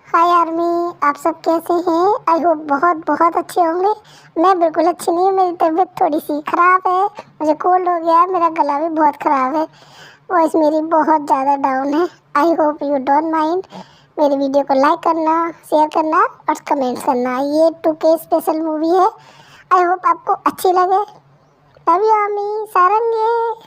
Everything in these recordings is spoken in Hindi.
हाय आर्मी, आप सब कैसे हैं? आई होप बहुत बहुत अच्छे होंगे। मैं बिल्कुल अच्छी नहीं हूँ, मेरी तबीयत थोड़ी सी ख़राब है। मुझे कोल्ड हो गया है, मेरा गला भी बहुत ख़राब है, वॉइस मेरी बहुत ज़्यादा डाउन है। I hope you don't mind. मेरी वीडियो को लाइक करना, शेयर करना और कमेंट करना। ये 2K स्पेशल मूवी है, आई होप आपको अच्छी लगे। Love you army, Sarange.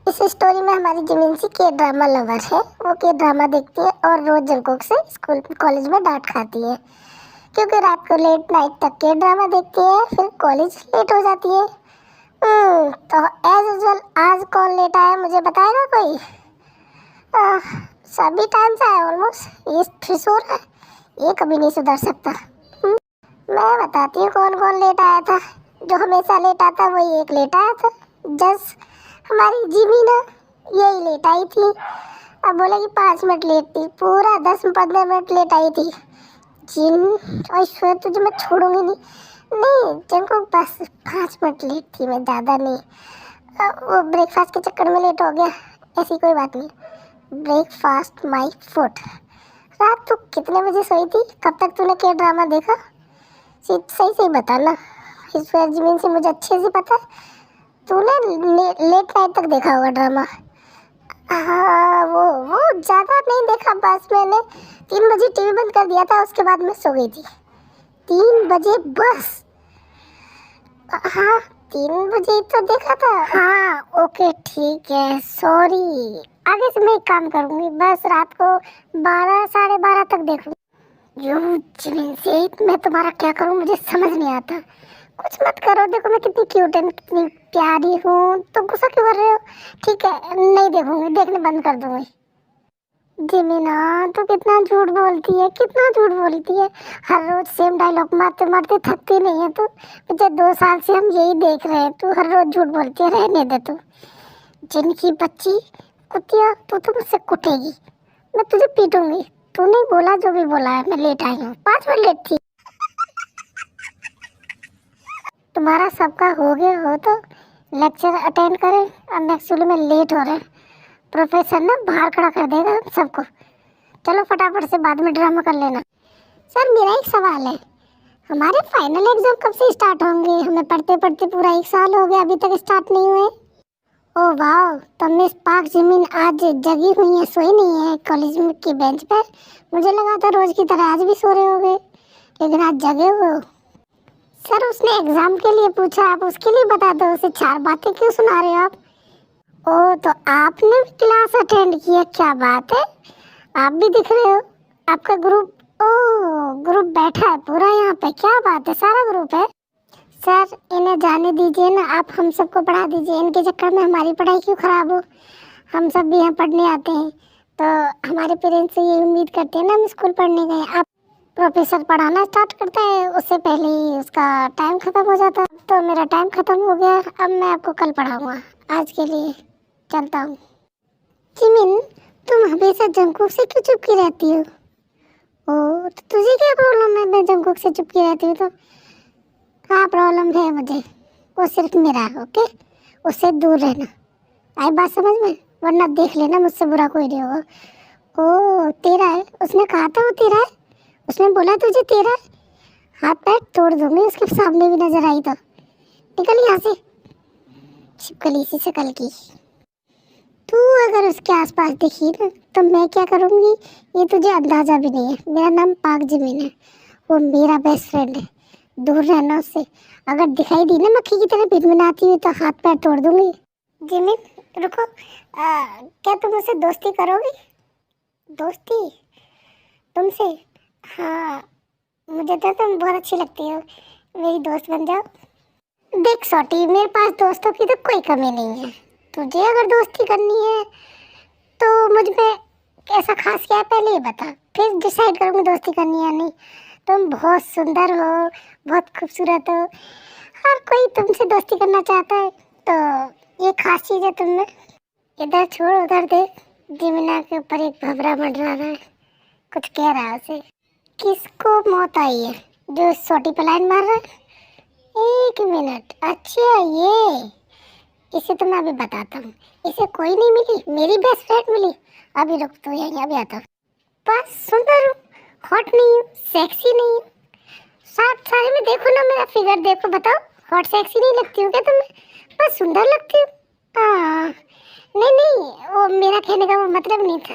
इस स्टोरी में हमारी जिमिन्सी के ड्रामा लवर है। वो के ड्रामा देखती है और रोज जंगकुक से स्कूल कॉलेज में डांट खाती है, क्योंकि रात को लेट नाइट तक के ड्रामा देखती है, फिर कॉलेज लेट हो जाती है। तो एज यूजुअल आज कौन लेट आया मुझे बताएगा कोई? सभी टाइम से आया ऑलमोस्ट। ये फिर सो रहा है, ये कभी नहीं सुधर सकता। मैं बताती हूँ कौन कौन लेट आया था। जो हमेशा लेट आता वही एक लेट आया था, जस्ट हमारी जिमी ना, यही लेट आई थी। अब बोले कि 5 मिनट लेट थी, पूरा 10-15 मिनट लेट आई थी। जिन और तुझे मैं छोड़ूंगी नहीं जिनको बस 5 मिनट लेट थी, मैं ज़्यादा नहीं। वो ब्रेकफास्ट के चक्कर में लेट हो गया, ऐसी कोई बात नहीं। Breakfast my food. रात तू कितने बजे सोई थी? कब तक तूने क्या ड्रामा देखा? सही बताना। इस बार जिमिन से मुझे अच्छे से पता है तूने लेट नाइट तक देखा होगा ड्रामा। हाँ, वो ज़्यादा नहीं देखा, बस मैंने 3 बजे टीवी बंद कर दिया था, उसके बाद मैं सो गई थी। 3 बजे बस? हाँ, 3 बजे तो देखा था। हाँ ओके ठीक है, सॉरी। आगे से मैं एक काम करूँगी, बस रात को 12 साढ़े 12 तक देखूँगी। जिमिन से मैं तुम्हारा क्या करूँ, मुझे समझ नहीं आता। कुछ मत करो, देखो मैं कितनी क्यूट है, कितनी प्यारी हूँ, तो गुस्सा क्यों कर रहे हो? ठीक है, नहीं देखूंगी, देखने बंद कर दूंगी। जिमिना तू कितना झूठ बोलती है, कितना झूठ बोलती है। हर रोज सेम डायलॉग मारते मारते थकती नहीं है तू? पिछले 2 साल से हम यही देख रहे हैं, तू हर रोज झूठ बोलती है। रहने दे तू, जिनकी बच्ची कुतिया, तू मुझसे कुटेगी, मैं तुझे पीटूंगी। तूने बोला जो भी बोला है, मैं लेट आई हूँ, 5 मिनट लेट थी। तुम्हारा सबका हो गया हो तो लेक्चर अटेंड करें, अब एक्चुअली में लेट हो रहे हैं। प्रोफेसर ना बाहर खड़ा कर देगा हम सबको। चलो फटाफट से बाद में ड्रामा कर लेना। सर मेरा एक सवाल है, हमारे फाइनल एग्जाम कब से स्टार्ट होंगे? हमें पढ़ते पढ़ते पूरा 1 साल हो गया, अभी तक स्टार्ट नहीं हुए। ओह वाह, तो मिस पाक जिमिन आज जगी हुई है, सोई नहीं है कॉलेज में की बेंच पर। मुझे लगा था रोज की तरह आज भी सो रहे होगे, लेकिन आज जगे हो। सर उसने एग्जाम के लिए पूछा, आप उसके लिए बता दो, उसे 4 बातें क्यों सुना रहे हो आप? ओह तो आपने भी क्लास अटेंड किया, क्या बात है, आप भी दिख रहे हो। आपका ग्रुप, ओह ग्रुप बैठा है पूरा यहाँ पे, क्या बात है, सारा ग्रुप है। सर इन्हें जाने दीजिए ना, आप हम सबको पढ़ा दीजिए, इनके चक्कर में हमारी पढ़ाई क्यों खराब हो? हम सब भी यहाँ पढ़ने आते हैं, तो हमारे पेरेंट्स से ये उम्मीद करते हैं ना हम स्कूल पढ़ने गए। आप प्रोफेसर पढ़ाना स्टार्ट करता है, उससे पहले ही उसका टाइम ख़त्म हो जाता है। तो मेरा टाइम ख़त्म हो गया, अब मैं आपको कल पढ़ाऊँगा, आज के लिए चलता हूँ। जिमिन तुम हमेशा जंगकुक से क्यों चुपकी रहती हो? ओह तो तुझे क्या प्रॉब्लम है मैं जंगकुक से चुपकी रहती हूँ तो? हाँ प्रॉब्लम है मुझे, वो सिर्फ मेरा, ओके, उससे दूर रहना। आई बात समझ में, वरना देख लेना मुझसे बुरा कोई नहीं होगा। ओह तेरा है, उसने कहा था वो तेरा है, उसने बोला तुझे तेरा है, हाथ पैर तोड़ दूंगी उसके सामने भी नजर आई तो। निकल यहाँ से, छिपकली सी शकल की। तू अगर उसके आसपास दिखी ना तो मैं क्या करूँगी ये तुझे अंदाज़ा भी नहीं है। मेरा नाम पाक जिमिन है, वो मेरा बेस्ट फ्रेंड है, दूर रहना उससे। अगर दिखाई दी ना मक्खी की तरह भिनभिनाती हुई तो हाथ पैर तोड़ दूंगी। जिमिन रुको, क्या तुम मुझसे दोस्ती करोगी? दोस्ती तुमसे? हाँ मुझे तो तुम बहुत अच्छी लगती हो, मेरी दोस्त बन जाओ। देख सॉटी, मेरे पास दोस्तों की तो कोई कमी नहीं है, तुझे अगर दोस्ती करनी है तो मुझ में ऐसा खास क्या है पहले ये बता, फिर डिसाइड करूँगी दोस्ती करनी है नहीं। तुम बहुत सुंदर हो, बहुत खूबसूरत हो, हर कोई तुमसे दोस्ती करना चाहता है, तो ये खास चीज़ है तुम में। इधर छोड़ उधर देख, जिमिना के ऊपर एक भंवरा मंडरा रहा है, कुछ कह रहा है उसे। किसको मौत आई है? जो सोटी पे लाइन मार रहा है। एक मिनट, अच्छा ये, इसे तो मैं अभी बताता हूँ। इसे कोई नहीं मिली, मेरी बेस्ट फ्रेंड मिली। अभी रुक तो यहीं, अभी आता हूँ। बस सुंदर हूँ, हॉट नहीं हूँ, सेक्सी नहीं हूँ। साथ सारे में देखो ना, मेरा फिगर देखो, बताओ हॉट सेक्सी नहीं लगती हूँ क्या तुम्हें? बस सुंदर लगती हूँ। हाँ, नहीं नहीं, वो मेरा कहने का वो मतलब नहीं था।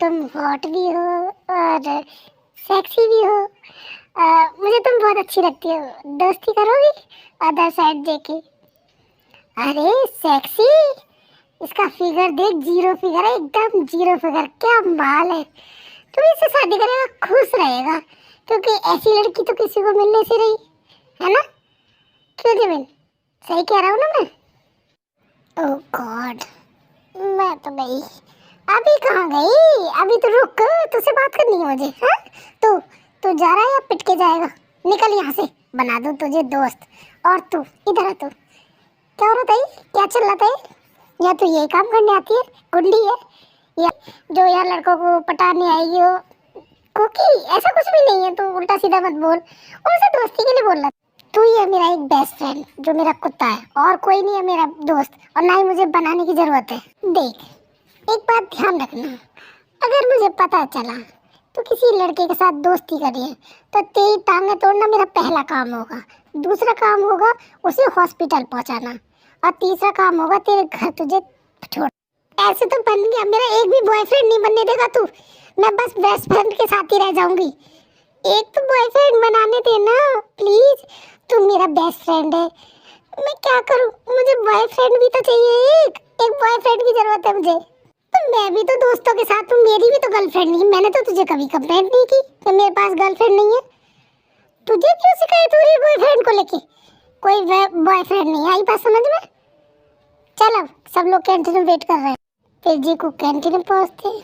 तुम हॉट भी हो और सेक्सी भी हो। मुझे तुम बहुत अच्छी लगती हो। दोस्ती करोगी अदर साइड देके? अरे सेक्सी, इसका फिगर देख, जीरो फिगर है, एकदम जीरो फिगर, क्या माल है। तुम इससे शादी करेगा, खुश रहेगा, क्योंकि ऐसी लड़की तो किसी को मिलने से रही है ना। क्यों जिमिन, सही कह रहा हूँ ना मैं? ओह गॉड, मैं तो गई। अभी कहाँ गई? अभी तो रुक, तुझसे बात करनी है मुझे। हाँ, तू जा रहा है या पिट के जाएगा? निकल यहाँ से, बना दूँ तुझे दोस्त। और तू इधर आ, तू क्या हो रहा था? क्या चल रहा था? या तो ये काम करने आती है, गुंडी है, या जो यहाँ लड़कों को पटाने आएगी हो। कुकी, ऐसा कुछ भी नहीं है, तू उल्टा सीधा मत बोल। उनसे दोस्ती के लिए बोल रहा। तू ही है मेरा एक बेस्ट फ्रेंड, जो मेरा कुत्ता है, और कोई नहीं है मेरा दोस्त, और ना ही मुझे बनाने की जरूरत है। देख, एक बात ध्यान रखना, अगर मुझे पता चला तो किसी लड़के के साथ दोस्ती करी है, तो तेरी टांगे तोड़ना मेरा पहला काम होगा। दूसरा काम होगा उसे हॉस्पिटल पहुंचाना, और तीसरा काम होगा तेरे घर तुझे छोड़। ऐसे तो बन गया, मेरा एक भी बॉयफ्रेंड नहीं बनने देगा तू। मैं बस बेस्ट फ्रेंड के साथ ही रह जाऊंगी। एक तो बॉयफ्रेंड बनाने देना प्लीज, तू मेरा बेस्ट फ्रेंड है। मैं क्या करूं, मुझे बॉयफ्रेंड भी तो चाहिए। एक बॉयफ्रेंड की जरूरत है मुझे। तो मैं भी तो दोस्तों के साथ हूँ, मेरी भी तो गर्लफ्रेंड नहीं। मैंने तो तुझे कभी कंप्लेंट नहीं की कि मेरे पास गर्लफ्रेंड नहीं है। तुझे क्यों शिकायत हो रही है बॉयफ्रेंड को लेके? कोई बॉयफ्रेंड नहीं आई बात समझ में? चल अब सब लोग कैंटीन में वेट कर रहे हैं, फिर जी को कैंटीन में पहुँचते हैं,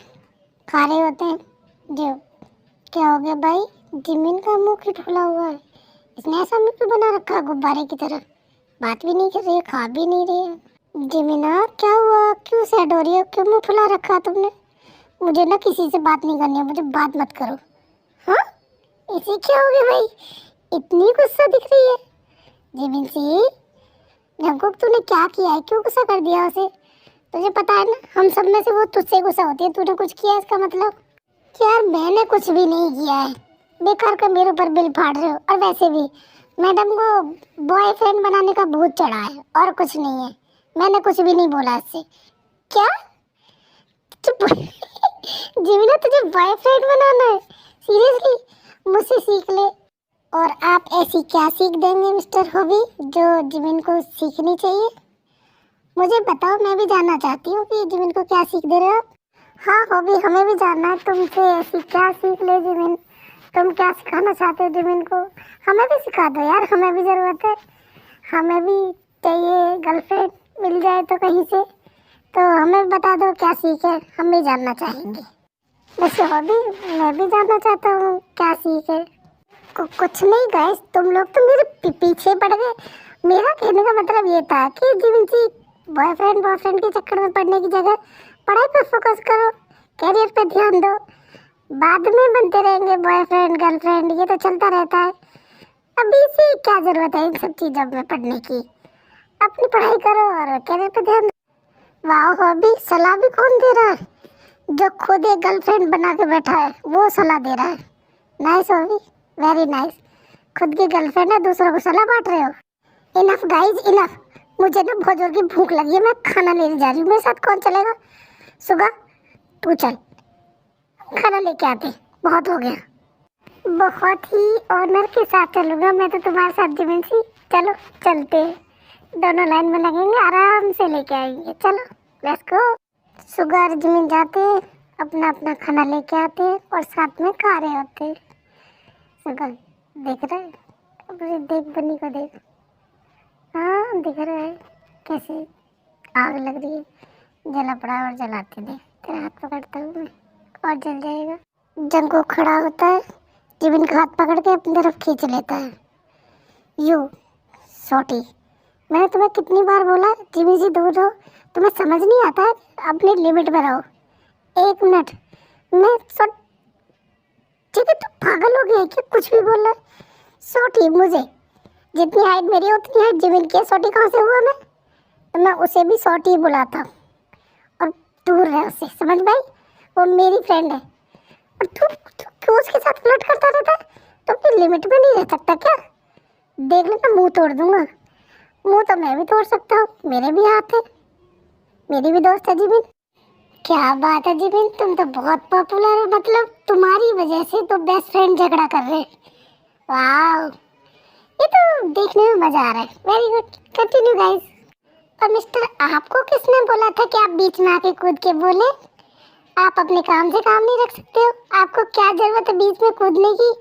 खा रहे होते हैं। जो क्या हो गया भाई, जिमिन का मुंह क्यों फुला हुआ है? इसने ऐसा मुंह क्यों बना रखा है गुब्बारे की तरह? बात भी नहीं कर रही है, खा भी नहीं रही है। जिमिना क्या हुआ, क्यों सैड हो रही है, क्यों मुंह फुला रखा है तुमने? मुझे ना किसी से बात नहीं करनी है, मुझे बात मत करो। हाँ, इसे क्या हो गया भाई, इतनी गुस्सा दिख रही है? जिमिन सी, जंकुक तूने क्या किया है, क्यों गुस्सा कर दिया उसे? तुझे पता है ना, हम सब में से वो तुझसे गुस्सा होती है। तूने कुछ किया इसका मतलब? यार मैंने कुछ भी नहीं किया है, बेकार का मेरे ऊपर बिल फाड़ रहे हो। और वैसे भी मैडम को बॉयफ्रेंड बनाने का भूत चढ़ा है, और कुछ नहीं है। मैंने कुछ भी नहीं बोला इससे। क्या? चुप। जिमिना तुझे बॉयफ्रेंड बनाना है? सीरियसली? मुझसे सीख ले। और आप ऐसी क्या सीख देंगे मिस्टर हॉबी, जो जिमिन को सीखनी चाहिए? मुझे बताओ, मैं भी जानना चाहती हूँ कि जिमिन को क्या सीख दे रहे हो आप। हाँ हॉबी, हमें भी जानना है तुमसे, ऐसी क्या सीख ले जिमिन। तुम क्या सिखाना चाहते हो जिमिन को? हमें भी सिखा दो यार, हमें भी ज़रूरत है। हमें भी चाहिए गर्लफ्रेंड, मिल जाए तो कहीं से। तो हमें बता दो क्या सीख है, हम भी जानना चाहेंगे। वैसे हॉबी, मैं भी जानना चाहता हूँ क्या सीख है। कुछ नहीं गाइस, तुम लोग तो मेरे पीछे पड़ गए। मेरा कहने का मतलब ये था कि जिमिन जी, बॉयफ्रेंड के चक्कर में पड़ने की जगह पढ़ाई पर फोकस करो, कैरियर पे ध्यान दो। बाद में बनते रहेंगे बॉयफ्रेंड गर्लफ्रेंड, ये तो चलता रहता है। अभी से क्या जरूरत है इन सब चीज़ों में पढ़ने की? अपनी पढ़ाई करो और कैरियर पे ध्यान दो। वाह हॉबी, सलाह भी कौन दे रहा है? जो खुद एक गर्लफ्रेंड बना के बैठा है वो सलाह दे रहा है। Nice hobby, very nice. खुद की गर्लफ्रेंड है, दूसरों को सलाह बांट रहे हो। इनफ गाइज इनफ, मुझे ना बहुत जोर की भूख लगी है, मैं खाना लेने जा रही हूँ। मेरे साथ कौन चलेगा? सुगा, तू चल, खाना लेके आते, बहुत हो गया। बहुत ही ऑनर के साथ चलूँगा मैं तो तुम्हारे साथ जिमिन सी। चलो चलते हैं, दोनों लाइन में लगेंगे, आराम से लेके आएंगे। चलो लेट्स गो। सुगा और जिमिन जाते हैं, अपना अपना खाना लेके आते हैं और साथ में खा रहे होते हैं। सुगा देख रहा है, अपने देख बनी को देख। हाँ दिख रहा है कैसे आग लग रही है, जला पड़ा और जलाते देख। तेरा हाथ पकड़ता हूँ मैं और जल जाएगा। जंगकुक खड़ा होता है, जिमिन का हाथ पकड़ के अपनी तरफ खींच लेता है। यू सॉटी, मैंने तुम्हें कितनी बार बोला जिमी से दूर रहो, तुम्हें समझ नहीं आता है? अपनी लिमिट में रहो। 1 मिनट, मैं ठीक है, तू पागल हो गया है क्या? कुछ भी बोल रहा है। सॉटी, मुझे जितनी हाइट मेरी है उतनी हाइट जिमिन की है। सॉटी कहाँ से हुआ मैं? तो मैं उसे भी सॉटी बुलाता हूँ और दूर रहे उससे, समझ भाई? वो मेरी फ्रेंड है और तू क्यों उसके साथ फ्लर्ट करता रहता है? तो अपनी लिमिट में नहीं रह सकता क्या? देख लेना, मुंह तोड़ दूंगा। मुंह तो मैं भी तोड़ सकता हूँ, मेरे भी हाथ है, मेरी भी दोस्त है जिमिन। क्या बात है जिमिन, तुम तो बहुत पॉपुलर हो, मतलब तुम्हारी वजह से तो बेस्ट फ्रेंड झगड़ा कर रहे हैं। वाह, ये तो देखने में मजा आ रहा है। Very good, continue guys. और मिस्टर, आपको किसने बोला था कि आप बीच में आके कूद के बोले? आप अपने काम से काम नहीं रख सकते हो? आपको क्या जरूरत है बीच में कूदने की?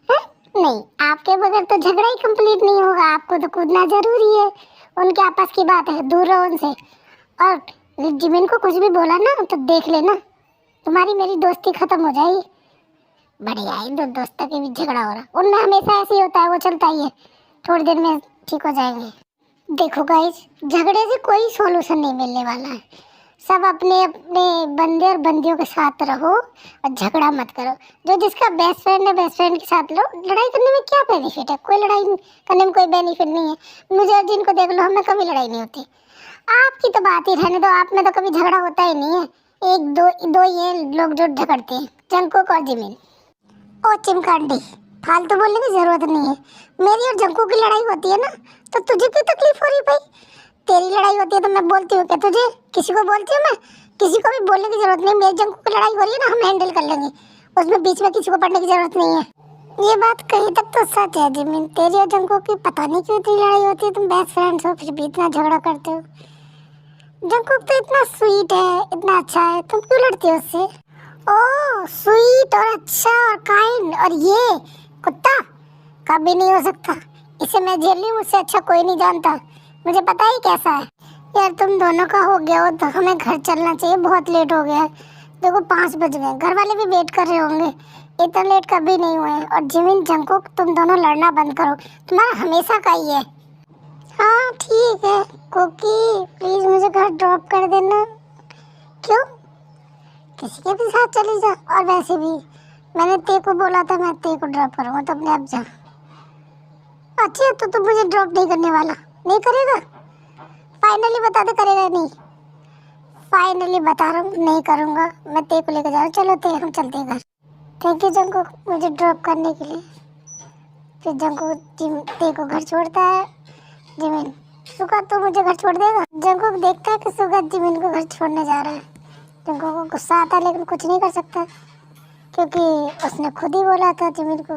है? नहीं, आपके बगैर तो झगड़ा ही कंप्लीट नहीं होगा। आपको तो कूदना जरूरी है। उनके आपस की बात है, दूर रहो उनसे। और जिमिन को कुछ भी बोला ना तो देख लेना, तुम्हारी मेरी दोस्ती खत्म हो जाएगी। बढ़िया है, दो दोस्तों के बीच झगड़ा हो रहा, उनमें हमेशा ऐसे ही होता है, वो चलता ही है, थोड़ी देर में ठीक हो जाएंगे। देखो गाइस, झगड़े से कोई सॉल्यूशन नहीं मिलने वाला है। सब अपने अपने बंदे और बंदियों के साथ रहो और झगड़ा मत करो। जो जिसका बेस्ट फ्रेंड है, बेस्ट फ्रेंड के साथ रहो। लड़ाई करने में क्या बेनिफिट है? कोई लड़ाई करने में कोई बेनिफिट नहीं है। मुझे और जिनको देख लो, हमें कभी लड़ाई नहीं होती। आपकी तो बात ही रहने दो, आप में तो कभी झगड़ा होता ही नहीं है। एक दो ये लोग जो झगड़ते हैं, जंगकुक और जिमिन। ओ चिमकांडी, फालतू बोलने की जरूरत नहीं है। मेरी और जंगकुक की लड़ाई होती है ना, तो तुझे क्यों तकलीफ हो रही भाई? तेरी लड़ाई होती है तो मैं बोलती हूँ क्या तुझे? किसी को बोलती हूँ मैं? किसी को भी बोलने की जरूरत नहीं। मेरी जंगकुक की लड़ाई हो रही है ना, हम हैंडल कर लेंगे, उसमें बीच में किसी को पड़ने की जरूरत नहीं है। ये बात कहीं तक तो सच है जिमिन, तेरी और जंगकुक की पता नहीं क्यों इतनी लड़ाई होती है। तुम बेस्ट फ्रेंड्स हो, फिर भी इतना झगड़ा करते हो। जंगकुक तो इतना स्वीट है, इतना अच्छा है, तुम क्यों लड़ती हो उससे? ओह, स्वीट और अच्छा और काइंड, और ये कुत्ता कभी नहीं हो सकता। इसे मैं झेल ली, मुझसे अच्छा कोई नहीं जानता। मुझे पता ही कैसा है। यार तुम दोनों का हो गया हो तो हमें घर चलना चाहिए, बहुत लेट हो गया है। देखो 5 बज गए, घर वाले भी वेट कर रहे होंगे। इतना लेट कभी नहीं हुए। और जिमिन, जंगकुक, तुम दोनों लड़ना बंद करो, तुम्हारा हमेशा का ही है। हाँ ठीक है कुकी, प्लीज मुझे घर ड्रॉप कर देना। क्यों? किसी के भी साथ चली जा। और वैसे भी मैंने ते को बोला था मैं ते को ड्रॉप करूँगा, तो अपने आप जा। अच्छा, तो तू मुझे ड्रॉप नहीं करने वाला? नहीं करेगा? फाइनली बता दे, करेगा नहीं? फाइनली बता रहा हूँ, नहीं करूँगा। मैं ते को लेकर जा रहा हूँ। चलो ते, हम चलते हैं घर। थैंक यू जंगकुक, मुझे ड्रॉप करने के लिए। फिर जंगकुक ते को घर छोड़ता है। जिमिन, सुगा तू मुझे घर छोड़ देगा? जंगकुक देखता है कि सुगा जिमिन को घर छोड़ने जा रहा है। जंगकुक को गुस्सा आता है, लेकिन कुछ नहीं कर सकता क्योंकि उसने खुद ही बोला था जिमिन को।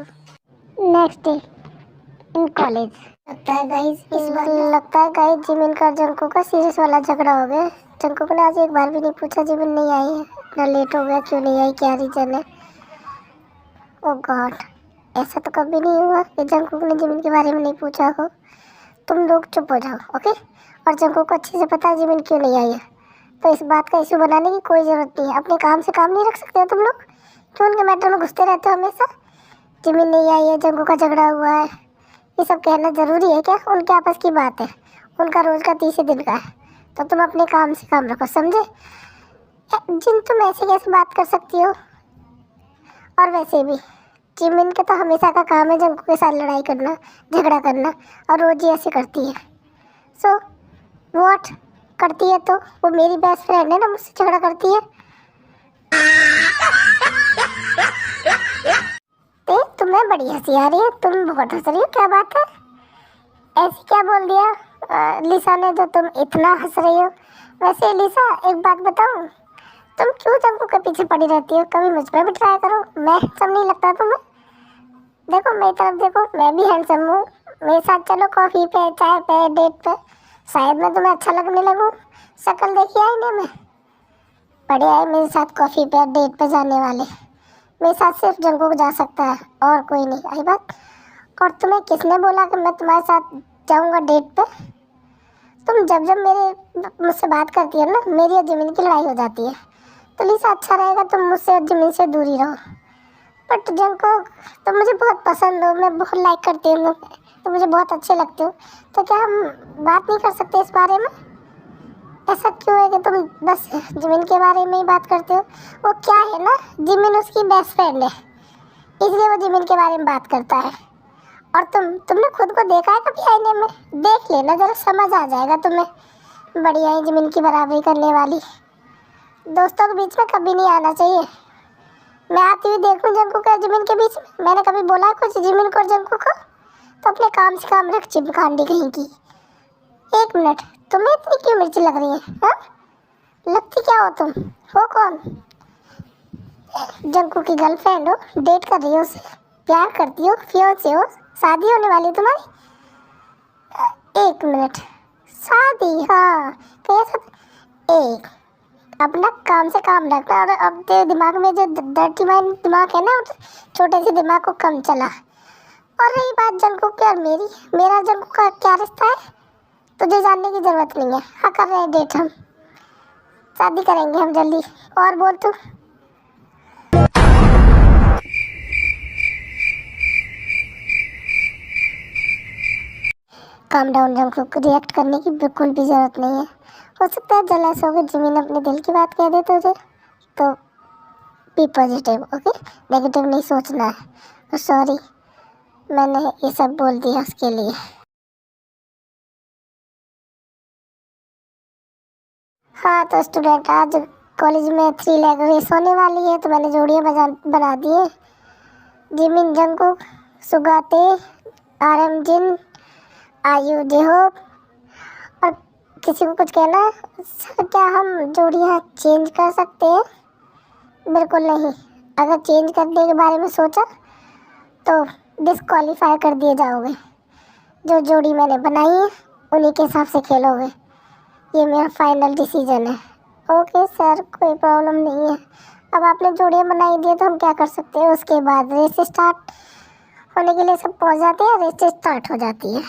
Next day in college. लगता है गाइस जिमिन का जंगकुक का सीरियस वाला झगड़ा हो गया। जंगकुक ने आज एक बार भी नहीं पूछा जिमिन नहीं आई है, इतना लेट हो गया, क्यों नहीं आई, क्या रीजन है। ओह गॉड, ऐसा तो कभी नहीं हुआ कि जंगकुक ने जिमिन के बारे में नहीं पूछा हो। तुम लोग चुप हो जाओ, ओके? और जंगकुक को अच्छे से पता है जिमिन क्यों नहीं आई है, तो इस बात का इशू बनाने की कोई ज़रूरत नहीं है। अपने काम से काम नहीं रख सकते हो तुम लोग? क्यों उनके मैटर में घुसते रहते हो हमेशा? जिमिन नहीं आई है, जंगकुक का झगड़ा हुआ है, ये सब कहना ज़रूरी है क्या? उनके आपस की बात है, उनका रोज़ का 30 दिन का है, तो तुम अपने काम से काम रखो, समझे? जिन, तुम ऐसे कैसे बात कर सकती हो? और वैसे भी जिमिन के तो हमेशा का काम है जंगकुक के साथ लड़ाई करना, झगड़ा करना, और रोज ही ऐसे करती है। सो व्हाट करती है तो वो मेरी बेस्ट फ्रेंड है ना, मुझसे झगड़ा करती है। तुम्हें बड़ी हंसी आ रही है, तुम बहुत हंस रही हो, क्या बात है? ऐसे क्या बोल दिया लिसा ने जो तुम इतना हंस रही हो? वैसे लिसा एक बात बताऊं, तुम क्यों जंगकुक के पीछे पड़ी रहती हो? कभी मुझ पर भी ट्राई करो, मैं हैंडसम नहीं लगता तुम्हें? देखो मेरी तरफ देखो, मैं भी हैंडसम हूँ। मेरे साथ चलो कॉफ़ी पे, चाय पे, डेट पे, शायद मैं तुम्हें अच्छा लगने लगूँ। शक्ल देखी आईने में, बड़े आए मेरे साथ कॉफ़ी पे, डेट पे जाने वाले। मेरे साथ सिर्फ जंगकुक जा सकता है और कोई नहीं, आई बात? और तुम्हें किसने बोला कि मैं तुम्हारे साथ जाऊँगा डेट पे? तुम जब जब मुझसे बात करती हो ना, मेरी और जिमिन की लड़ाई हो जाती है। तो लिसा अच्छा रहेगा तुम मुझसे और जिमिन से दूरी रहो। बट जंगकुक तुम मुझे बहुत पसंद हो, मैं बहुत लाइक करती हूँ, तो मुझे बहुत अच्छे लगते हो, तो क्या हम बात नहीं कर सकते इस बारे में? ऐसा क्यों है कि तुम बस जिमिन के बारे में ही बात करते हो? वो क्या है ना, जिमिन उसकी बेस्ट फ्रेंड है, इसलिए वो जिमिन के बारे में बात करता है। और तुमने खुद को देखा है कभी आईने में? देख लेना जरा, समझ आ जाएगा तुम्हें। बढ़िया है जिमिन की बराबरी करने वाली। दोस्तों के बीच में कभी नहीं आना चाहिए। मैं आती हुई देखूं जंगकुक और जिमिन के बीच में? मैंने कभी बोला कुछ जिमिन को और जंगकुक को? तो अपने काम से काम रख चिमकांडी कहीं की। एक मिनट, तुम्हें इतनी क्यों मिर्ची लग रही है? हाँ, लगती क्या हो तुम? हो कौन? जंगकुक की गर्लफ्रेंड हो, डेट कर रही हो उसे, प्यार करती हो, फियांसे हो, शादी होने वाली तुम्हारी? एक मिनट, शादी? हाँ, कैसा? एक अपना काम से काम रखना। और अब तेरे दिमाग में जो डर्टी माइंड दिमाग है ना, छोटे से दिमाग को कम चला। और रही बात जंगकुक की और मेरा जंगकुक का क्या रिश्ता है, तुझे जानने की जरूरत नहीं है। हाँ, कर रहे हैं डेट, हम शादी करेंगे हम जल्दी। और बोल तू। काम डाउन जंगकुक, रिएक्ट करने की बिल्कुल भी जरूरत नहीं है। हो सकता है जलस हो गई जिमिन अपने दिल की बात कह दे तुझे, तो बी पॉजिटिव, ओके? नेगेटिव नहीं सोचना है। तो सॉरी, मैंने ये सब बोल दिया उसके लिए। हाँ तो स्टूडेंट, आज कॉलेज में 3 लेग रेस होने वाली है, तो मैंने जोड़ियाँ बना दी है। जिमिन जंगकुक, सुगाते, RM जिन, आयु जेहोप। और किसी को कुछ कहना है? सर क्या हम जोड़ियाँ चेंज कर सकते हैं? बिल्कुल नहीं। अगर चेंज करने के बारे में सोचा तो डिस्क्वालीफाई कर दिए जाओगे। जो जोड़ी मैंने बनाई है उन्हीं के हिसाब से खेलोगे, ये मेरा फाइनल डिसीजन है। ओके सर, कोई प्रॉब्लम नहीं है। अब आपने जोड़ियाँ बनाई दी तो हम क्या कर सकते हैं? उसके बाद रेस स्टार्ट होने के लिए सब पहुंच जाते हैं, रेस स्टार्ट हो जाती है।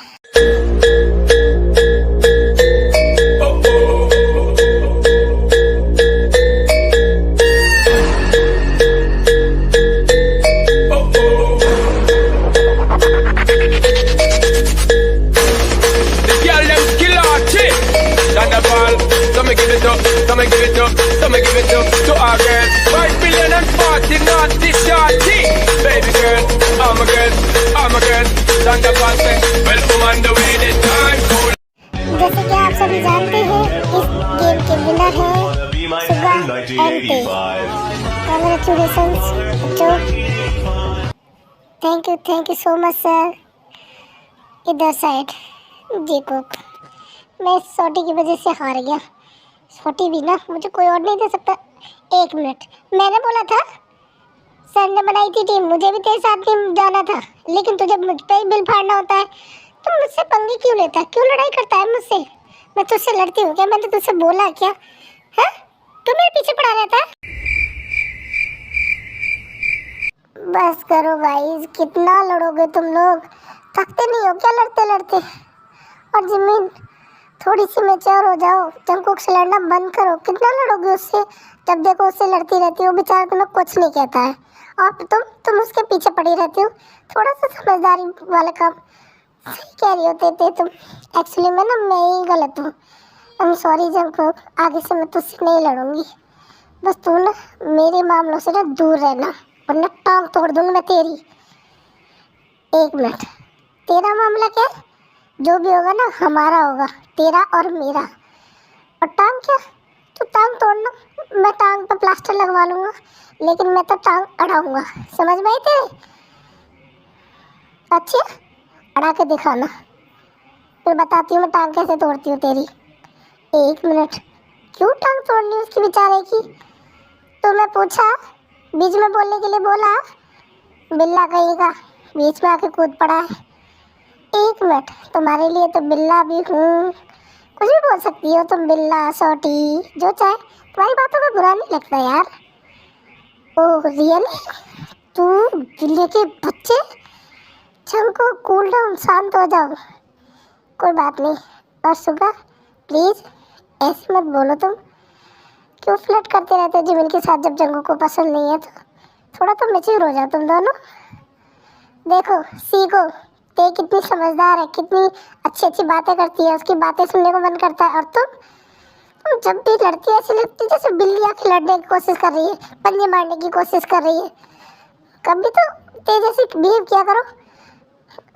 To our girl, 5 billion and 40 naughty shorty. Baby girl, I'm a girl, I'm a girl. Thunderball say, well, I'm on the way this time. जैसे कि आप सभी जानते हैं, इस गेम के विनर हैं सुगा एंटे। Congratulations बच्चों, thank you so much sir. इधर साइड जी कुक, मैं सोटी की वजह से हार गया। छोटी भी ना, मुझे कोई और नहीं दे सकता। एक मिनट, मैंने बोला था, सर ने बनाई थी टीम, मुझे भी तेरे साथ टीम जाना था, लेकिन तुझे मुझ पे ही बिल फाड़ना होता है। तुम मुझसे पंगे क्यों लेता है? क्यों लड़ाई करता है मुझसे? मैं तुझसे लड़ती हूँ क्या? मैंने तुझसे बोला क्या है? तू मेरे पीछे पड़ा रहता है। बस करो गाइस, कितना लड़ोगे तुम लोग? थकते नहीं हो क्या लड़ते लड़ते? और जिमिन, थोड़ी सी मैच्योर हो जाओ, जंगकुक से लड़ना बंद करो। कितना लड़ोगे उससे? जब देखो उससे लड़ती रहती हो, बेचारा तुम्हें कुछ नहीं कहता है, और तुम उसके पीछे पड़ी रहती हो। थोड़ा सा समझदारी वाला काम। सही कह रही होते थे तुम। एक्चुअली मैं ही गलत हूँ। आई एम सॉरी जंगकुक, आगे से मैं तुझसे नहीं लड़ूंगी। बस तू ना मेरे मामलों से ना दूर रहना, वरना टांग तोड़ दूंगी मैं तेरी। एक मिनट, तेरा मामला क्या है? जो भी होगा ना हमारा होगा, तेरा और मेरा। और टांग क्या? तू टांग तोड़ना, मैं टांग पे प्लास्टर लगवा लूँगा, लेकिन मैं तो टांग अड़ाऊँगा। समझ में आई तेरे? अच्छा, अड़ा के दिखाना, फिर बताती हूँ मैं टांग कैसे तोड़ती हूँ तेरी। एक मिनट, क्यों टांग तोड़नी उसकी बेचारे की? तो मैं पूछा, बीच में बोलने के लिए बोला? बिल्ला कहीं का बीच में आके कूद पड़ा है। एक मिनट, तुम्हारे लिए तो बिल्ला भी हूँ, कुछ भी बोल सकती हो तुम, बिल्ला सोटी जो चाहे। तुम्हारी बातों का बुरा नहीं लगता यार। Oh really? तू बिल्ले के बच्चे? चंको कूल डाउन, शांत हो जाओ, कोई बात नहीं। और सुगा प्लीज़ ऐसे मत बोलो तुम, क्यों फ्लर्ट करते रहते हो जिमिन के साथ जब जंगू को पसंद नहीं है? तो थोड़ा तो मैच्योर हो जाओ तुम दोनों। देखो सीखो, ते कितनी समझदार है, कितनी अच्छी अच्छी बातें करती है, उसकी बातें सुनने को मन करता है। और तुम जब भी लड़ती है ऐसी लगती है जैसे बिल्ली आके लड़ने की कोशिश कर रही है, पंजे मारने की कोशिश कर रही है। कभी तो ते जैसे बिहेव किया करो।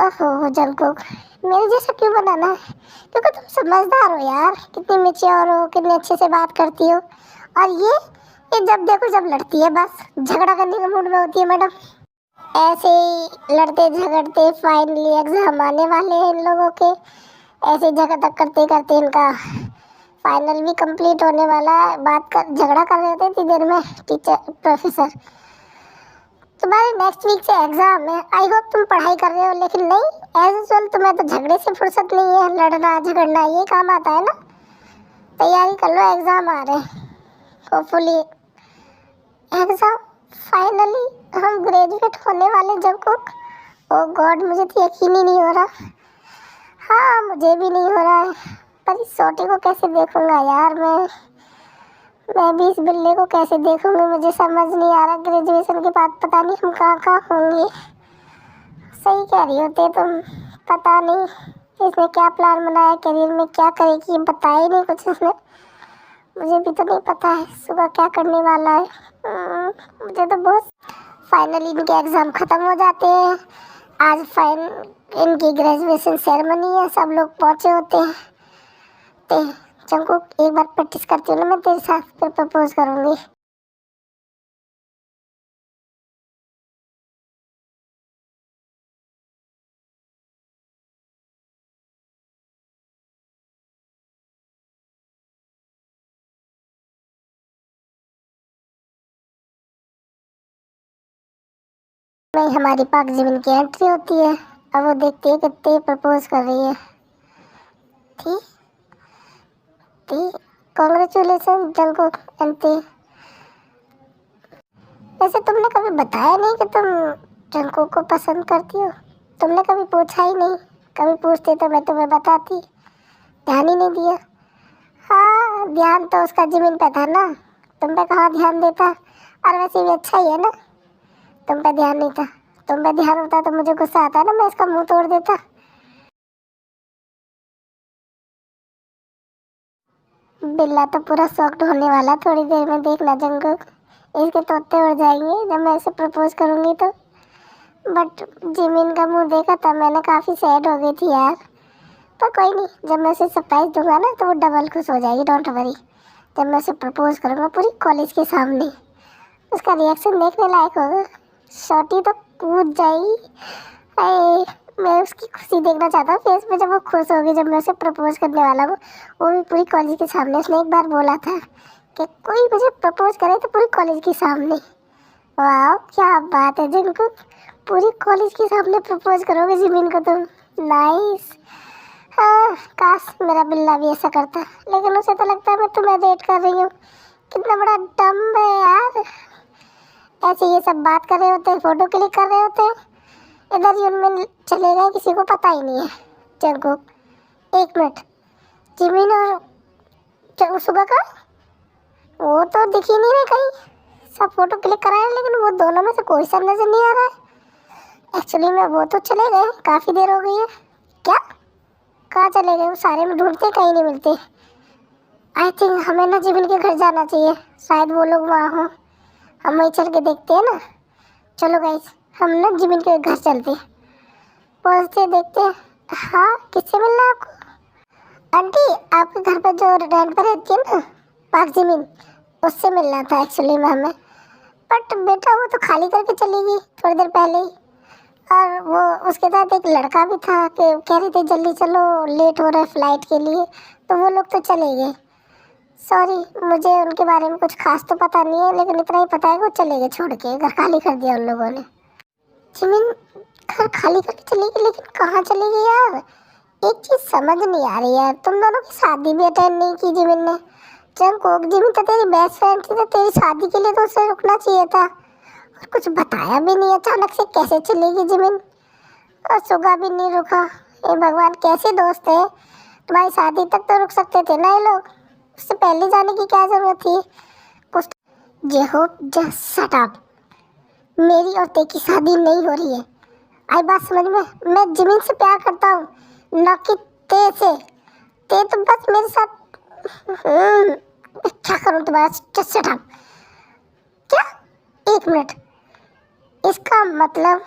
ओहो जंगकुक, मेरे जैसा क्यों बनाना है? क्योंकि तुम समझदार हो यार, कितनी मैच्योर हो, कितने अच्छे से बात करती हो। और ये जब देखो जब लड़ती है बस झगड़ा करने के मूड में होती है मैडम। ऐसे ही लड़ते झगड़ते फाइनली एग्जाम आने वाले हैं इन लोगों के। ऐसे झगड़ा करते करते इनका फाइनल भी कंप्लीट होने वाला है। झगड़ा कर रहे थे इतनी देर में टीचर प्रोफेसर। तुम्हारे नेक्स्ट वीक से एग्जाम है, आई होप तुम पढ़ाई कर रहे हो। लेकिन नहीं, एज यूजुअल तुम्हें तो झगड़े से फुर्सत नहीं है, लड़ना झगड़ना ये काम आता है ना। तैयारी कर लो, एग्जाम आ रहे हैं। होपफुली एग्जाम फाइनली हम ग्रेजुएट होने वाले जंगकुक। ओ गॉड, मुझे तो यकीन ही नहीं हो रहा। हाँ मुझे भी नहीं हो रहा है, पर इस छोटे को कैसे देखूंगा यार मैं भी इस बिल्ले को कैसे देखूंगी, मुझे समझ नहीं आ रहा। ग्रेजुएशन के बाद पता नहीं हम कहाँ कहाँ होंगे। सही कह रही होते तुम, पता नहीं इसने क्या प्लान बनाया, करियर में क्या करेगी, बताया ही नहीं कुछ इसने। मुझे भी तो नहीं पता है सुबह क्या करने वाला है। मुझे तो बहुत। फाइनली इनके एग्ज़ाम ख़त्म हो जाते हैं। आज इनकी ग्रेजुएशन सेरेमनी है, सब लोग पहुँचे होते हैं। तो जंगकुक एक बार प्रैक्टिस करती हूँ ना, मैं तेरे साथ फिर प्रपोज करूँगी। नहीं, हमारी पाक जिमिन की एंट्री होती है। अब वो देखती है कि ते प्रपोज कर रही है। ठीक, कांग्रेचुलेसन जंगकुक एंड ते। वैसे तुमने कभी बताया नहीं कि तुम जंगकुक को पसंद करती हो। तुमने कभी पूछा ही नहीं। कभी पूछते तो मैं तुम्हें बताती, ध्यान ही नहीं दिया। हाँ ध्यान तो उसका जिमिन पे था ना, तुम पे कहाँ ध्यान देता। और वैसे भी अच्छा ही है ना, तुम पे ध्यान नहीं था। तुम पे ध्यान होता तो मुझे गुस्सा आता ना, मैं इसका मुंह तोड़ देता। बिल्ला तो पूरा शॉक्ड होने वाला थोड़ी देर में, देखना जंगकुक। इसके तोते उड़ जाएंगे जब मैं इसे प्रपोज करूँगी तो। बट जिमिन का मुंह देखा तब मैंने काफ़ी सैड हो गई थी यार। पर कोई नहीं, जब मैं उसे सरप्राइज दूंगा ना तो वो डबल खुश हो जाएगी, डोंट वरी। जब मैं उसे प्रपोज करूँगा पूरी कॉलेज के सामने, उसका रिएक्शन देखने लायक होगा। शॉटी तो कूद जाएगी। अरे मैं उसकी खुशी देखना चाहता हूँ फेस पे, जब वो खुश होगी जब मैं उसे प्रपोज करने वाला हूँ, वो भी पूरी कॉलेज के सामने। उसने एक बार बोला था कि कोई मुझे प्रपोज करे तो पूरी कॉलेज के सामने। वाह क्या बात है जंगकुक, पूरी कॉलेज के सामने प्रपोज करोगे जिमिन को तुम। नाइस। हाँ काश मेरा बिल्ला भी ऐसा करता, लेकिन उसे तो लगता है मैं तुम्हें डेट कर रही हूँ। कितना बड़ा डम है यार, ऐसे ये सब बात कर रहे होते हैं, फोटो क्लिक कर रहे होते हैं, इधर ही उनमें चले गए, किसी को पता ही नहीं है। जंगकुक एक मिनट, जिमिन और सुबह का वो तो दिख ही नहीं रहे कहीं। सब फोटो क्लिक कराए लेकिन वो दोनों में से कोई सा नजर नहीं आ रहा है। एक्चुअली में वो तो चले गए, काफ़ी देर हो गई है। क्या कहाँ चले गए वो सारे? में ढूंढते कहीं नहीं मिलते। आई थिंक हमें ना जिमिन के घर जाना चाहिए, शायद वो लोग वहाँ हों। हम वहीं चल के देखते हैं ना। चलो गाइस, हम ना जिमिन के घर चलते, पहुँचते देखते हैं। हाँ किससे मिलना है आपको? आंटी आपके घर पर जो रेंट पर रहती है ना पाक जिमिन, उससे मिलना था एक्चुअली में हमें। बट बेटा वो तो खाली करके चली गई थोड़ी देर पहले ही। और वो उसके साथ एक लड़का भी था कि कह रहे थे जल्दी चलो लेट हो रहा है फ्लाइट के लिए, तो वो लोग तो चले गए। सॉरी मुझे उनके बारे में कुछ खास तो पता नहीं है, लेकिन इतना ही पता है कि वो चले गए छोड़ के, घर खाली कर दिया उन लोगों ने। जिमिन घर खाली करके चली गई, लेकिन कहाँ चली गई यार? एक चीज़ समझ नहीं आ रही यार, तुम दोनों की शादी भी अटेंड नहीं की जिमिन ने। जंगकुक जिमिन तो तेरी बेस्ट फ्रेंड थी, तो तेरी शादी के लिए तो उसे रुकना चाहिए था, और कुछ बताया भी नहीं। अचानक से कैसे चलेगी जिमिन? और सुगा भी नहीं रुका। हे भगवान कैसे दोस्त है, तुम्हारी शादी तक तो रुक सकते थे ना ये लोग, उससे पहले जाने की क्या ज़रूरत थी? J Hope just shut up. मेरी और ते की शादी नहीं हो रही है। आई बात समझ में? मैं जिमिन से प्यार करता हूँ, न कि ते से। ते तो बस मेरे साथ क्या करूँ तुम्हारा? Just shut up. क्या? एक मिनट। इसका मतलब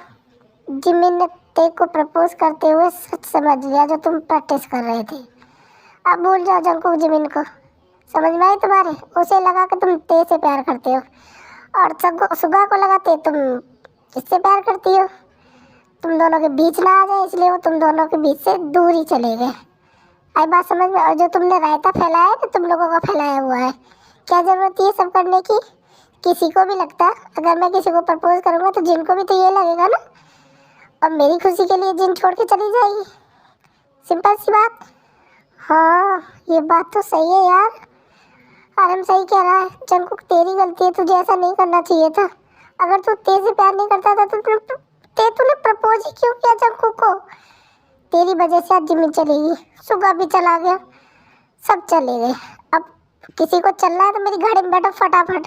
जिमिन ने ते को प्रपोज करते हुए सच समझ लिया जो तुम प्रैक्टिस कर रहे थे। अब भूल जाओ जंकुक जिमिन को। समझ में आई तुम्हारे? उसे लगा कि तुम ते से प्यार करते हो और सुगा को लगा ते तुम इससे प्यार करती हो। तुम दोनों के बीच ना आ जाए इसलिए वो तुम दोनों के बीच से दूर ही चले गए। आई बात समझ में? और जो तुमने रायता फैलाया है तुम लोगों का फैलाया हुआ है, क्या जरूरत है सब करने की? किसी को भी लगता अगर मैं किसी को प्रपोज करूँगा तो जिन को भी तो ये लगेगा ना, और मेरी खुशी के लिए जिन छोड़ के चली जाएगी। सिंपल सी बात। हाँ ये बात तो सही है यार। आरम सही कह रहा है। जंकुक तेरी गलती है, तुझे ऐसा नहीं करना चाहिए था। अगर तू ते से प्यार नहीं करता था तो तूने प्रपोज ही क्यों किया जंकुक को? तेरी वजह से आज जिमिन चली गई, सुगा भी चला गया, सब चले गए। अब किसी को चलना है तो मेरी गाड़ी में बैठो फटाफट।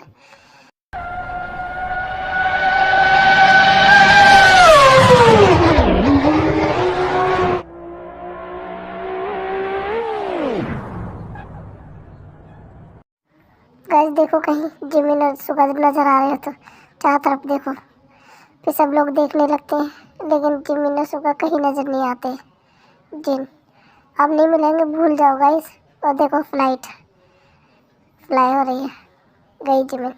गाइस देखो कहीं जिमिन और सुगा नजर आ रहे हो तो चारों तरफ देखो। फिर सब लोग देखने लगते हैं लेकिन जिमिन और सुगा कहीं नजर नहीं आते। जिन अब नहीं मिलेंगे, भूल जाओ गाइस। और देखो फ्लाइट फ्लाई हो रही है। गई जिमिन।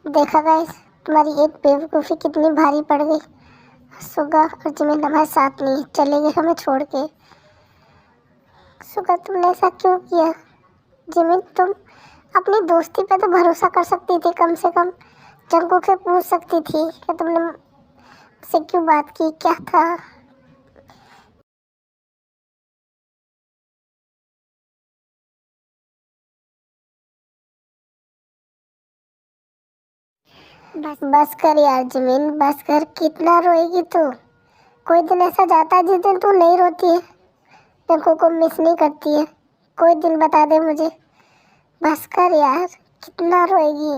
देखा गाइस तुम्हारी एक बेवकूफ़ी कितनी भारी पड़ गई। सुगा और जिमिन हमारे साथ नहीं, चले गए हमें छोड़ के। सुगा तुमने ऐसा क्यों किया? जिमिन तुम अपनी दोस्ती पे तो भरोसा कर सकती थी, कम से कम जंकुक से पूछ सकती थी कि तुमने मुझसे क्यों बात की, क्या था। बस बस कर यार जिमिन, बस कर। कितना रोएगी तू? कोई दिन ऐसा जाता है जिस दिन तू नहीं रोती है, जंकुक को मिस नहीं करती है? कोई दिन बता दे मुझे। बस कर यार, कितना रोएगी?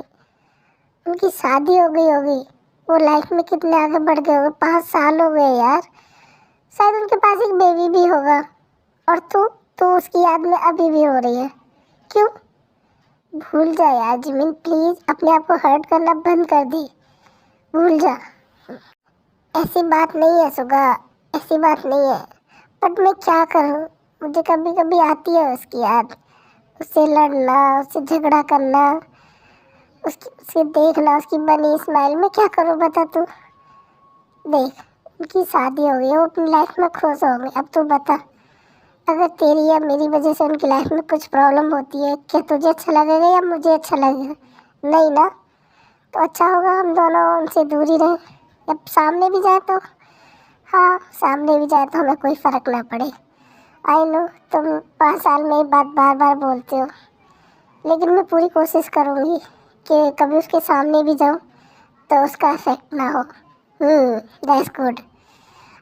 उनकी शादी हो गई होगी, वो लाइफ में कितने आगे बढ़ गए होंगे। 5 साल हो गए यार, शायद उनके पास एक बेबी भी होगा। और तू उसकी याद में अभी भी रो रही है, क्यों? भूल जा यार जिमिन, प्लीज अपने आप को हर्ट करना बंद कर दी। भूल जा। ऐसी बात नहीं है सुगा, ऐसी बात नहीं है। बट मैं क्या करूं, मुझे कभी कभी आती है उसकी याद। उससे लड़ना, उससे झगड़ा करना, उससे देखना, उसकी बनी स्माइल। में क्या करूं बता तू? देख उनकी शादी हो गई, वो अपनी लाइफ में खुश हो गई। अब तू बता, अगर तेरी या मेरी वजह से उनकी लाइफ में कुछ प्रॉब्लम होती है, क्या तुझे अच्छा लगेगा या मुझे अच्छा लगेगा? नहीं ना। तो अच्छा होगा हम दोनों उनसे दूर ही रहें। अब सामने भी जाए तो, हाँ सामने भी जाए तो हमें कोई फ़र्क ना पड़े। आई नो तुम 5 साल में ये बात बार बार बोलते हो, लेकिन मैं पूरी कोशिश करूँगी कि कभी उसके सामने भी जाऊँ तो उसका इफेक्ट ना हो। That's good.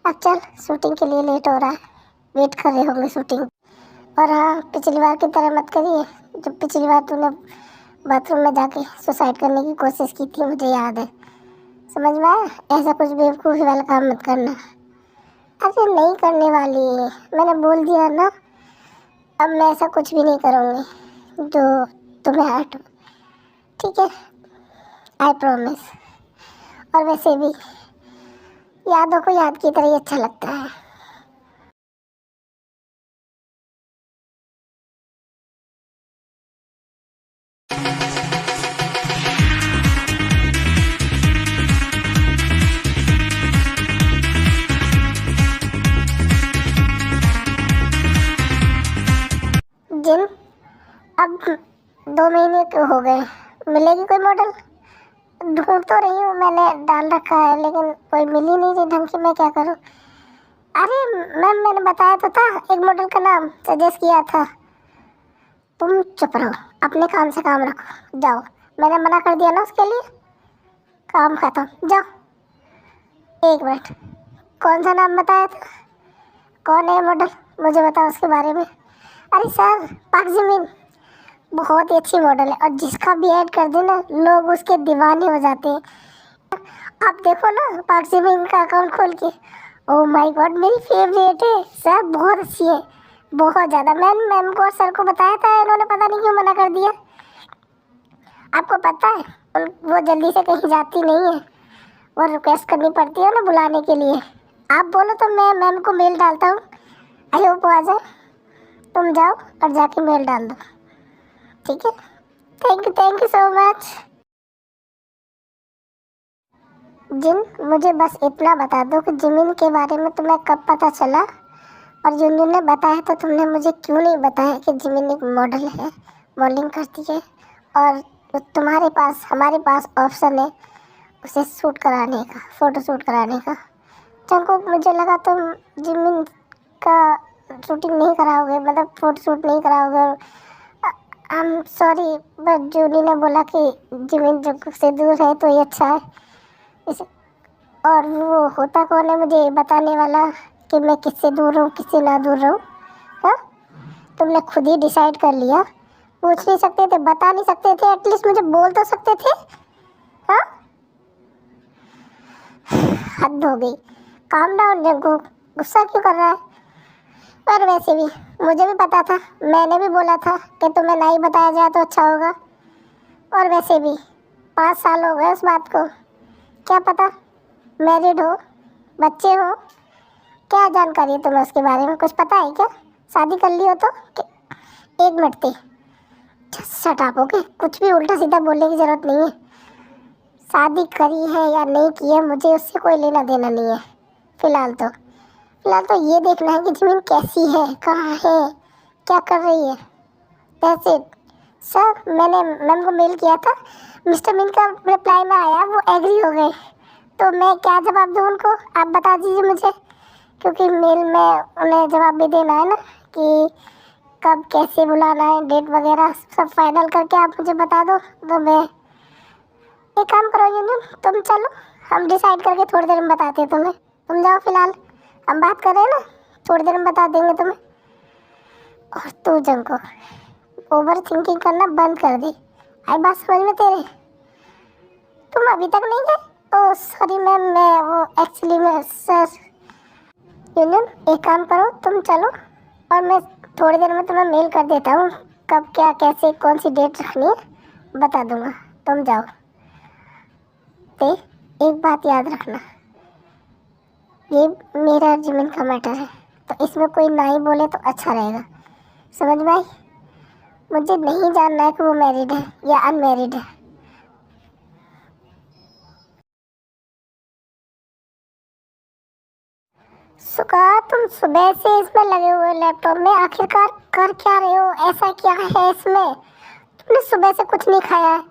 अब चल, शूटिंग के लिए लेट हो रहा है, वेट कर रहे होंगे शूटिंग। और हाँ, पिछली बार की तरह मत करिए। जब पिछली बार तूने बाथरूम में जाके सुसाइड करने की कोशिश की थी, मुझे याद है। समझ में आया? ऐसा कुछ बेवकूफ़ी वाला काम मत करना। अरे नहीं करने वाली, मैंने बोल दिया ना। अब मैं ऐसा कुछ भी नहीं करूँगी जो तुम्हें हर्ट हो, ठीक है? I promise. और वैसे भी यादों को याद की तरह ही अच्छा लगता है। जिन अब 2 महीने क्यों हो गए, मिलेगी कोई मॉडल? ढूंढ तो रही हूँ, मैंने डाल रखा है, लेकिन कोई मिल ही नहीं रही ढंग की। मैं क्या करूँ? अरे मैम मैंने बताया तो था, एक मॉडल का नाम सजेस्ट किया था। तुम चुप रहो, अपने काम से काम रखो, जाओ। मैंने मना कर दिया ना उसके लिए, काम खत्म, जाओ। एक मिनट, कौन सा नाम बताया था? कौन है मॉडल, मुझे बताओ उसके बारे में। अरे सर, पाक जिमिन बहुत ही अच्छी मॉडल है, और जिसका भी ऐड कर दे ना, लोग उसके दीवाने हो जाते हैं। आप देखो ना पाक जिमिन का अकाउंट खोल के, ओह माय गॉड, मेरी फेवरेट है सर, बहुत अच्छी है, बहुत ज़्यादा। मैम को और सर को बताया था, इन्होंने पता नहीं क्यों मना कर दिया। आपको पता है वो जल्दी से कहीं जाती नहीं है, वो रिक्वेस्ट करनी पड़ती है ना बुलाने के लिए। आप बोलो तो मैं मैम को मेल डालता हूँ, आई होप वो आ जाए। तुम जाओ और जाके मेल डाल दो, ठीक है? Thank you so much. जिन, मुझे बस इतना बता दो कि जिमिन के बारे में तुम्हें कब पता चला, और जुनजुन ने बताया तो तुमने मुझे क्यों नहीं बताया कि जिमिन एक मॉडल है, मॉडलिंग करती है, और तुम्हारे पास, हमारे पास ऑप्शन है उसे शूट कराने का, फ़ोटो शूट कराने का। चंको, मुझे लगा तुम जिमिन का शूटिंग नहीं कराओगे, मतलब फ़ोटो शूट नहीं कराओगे। I am sorry, but Julie ने बोला कि जिमिन जंकुक से दूर है तो ये अच्छा है। इस और वो होता कौन है मुझे बताने वाला कि मैं किससे दूर रहूँ, किससे ना दूर रहूँ? हाँ, तुमने खुद ही डिसाइड कर लिया। पूछ नहीं सकते थे, बता नहीं सकते थे, एटलीस्ट मुझे बोल तो सकते थे। हाँ, हद हो गई। काम डाउन जंकुक, गुस्सा क्यों कर रहा है? और वैसे भी मुझे भी पता था, मैंने भी बोला था कि तुम्हें नहीं बताया जाए तो अच्छा होगा। और वैसे भी 5 साल हो गए उस बात को, क्या पता मैरिड हो, बच्चे हो, क्या जानकारी है तुम्हें उसके बारे में? कुछ पता है क्या? शादी कर ली हो तो? एक मिनट थी, शट अप, ओके? कुछ भी उल्टा सीधा बोलने की ज़रूरत नहीं है। शादी करी है या नहीं की है, मुझे उससे कोई लेना देना नहीं है। फ़िलहाल तो ये देखना है कि ज़मीन कैसी है, कहाँ है, क्या कर रही है। That's it. सर, मैंने मैम को मेल किया था, मिस्टर मिन का रिप्लाई में आया, वो एग्री हो गए। तो मैं क्या जवाब दूँ उनको, आप बता दीजिए मुझे, क्योंकि मेल में उन्हें जवाब भी देना है ना कि कब कैसे बुलाना है, डेट वगैरह सब फाइनल करके आप मुझे बता दो। तो मैं एक काम करो यूनियन, तुम चलो, हम डिसाइड करके थोड़ी देर में बताते हैं तुम्हें। तुम जाओ, फिलहाल हम बात कर रहे हैं ना, थोड़ी देर में बता देंगे तुम्हें। और तू जंको, ओवर थिंकिंग करना बंद कर दी। आई बात समझ में तेरे? तुम अभी तक नहीं गए? ओह सॉरी मैम, मैं वो एक्चुअली मैं सर। यूनियन, एक काम करो, तुम चलो और मैं थोड़ी देर में तुम्हें मेल कर देता हूँ, कब क्या कैसे कौन सी डेट रखनी है बता दूँगा। तुम जाओ। ते एक बात याद रखना, ये मेरा और जिमिन का मैटर है, तो इसमें कोई ना ही बोले तो अच्छा रहेगा, समझ में आई? मुझे नहीं जानना है कि वो मैरिड है या अनमैरिड है। सुका, तुम सुबह से इसमें लगे हुए लैपटॉप में, आखिरकार कर क्या रहे हो? ऐसा क्या है इसमें? तुमने सुबह से कुछ नहीं खाया है,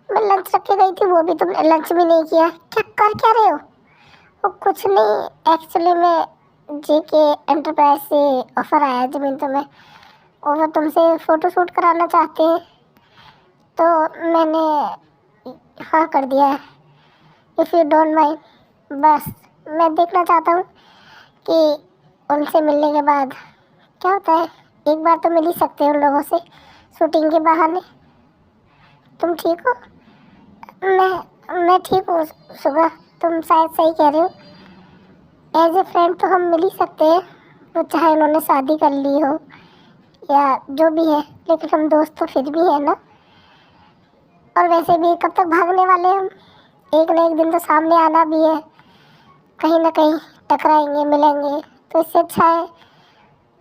मैं लंच रख के गई थी, वो भी तुमने लंच भी नहीं किया। क्या कर क्या रहे हो? वो कुछ नहीं, एक्चुअली में जेके एंटरप्राइज से ऑफ़र आया है ज़मीन तुम्हें, और वो तुमसे फ़ोटो शूट कराना चाहते हैं, तो मैंने हाँ कर दिया है। इफ़ यू डोंट माइंड, बस मैं देखना चाहता हूँ कि उनसे मिलने के बाद क्या होता है। एक बार तो मिल ही सकते हैं उन लोगों से शूटिंग के बहाने। तुम ठीक हो? मैं ठीक हूँ सुबह, तुम शायद सही कह रहे हो। एज ए फ्रेंड तो हम मिल ही सकते हैं, वो चाहे उन्होंने शादी कर ली हो या जो भी है, लेकिन हम दोस्त तो फिर भी है ना। और वैसे भी कब तक भागने वाले हम, एक न एक दिन तो सामने आना भी है, कहीं ना कहीं टकराएंगे, मिलेंगे। तो इससे अच्छा है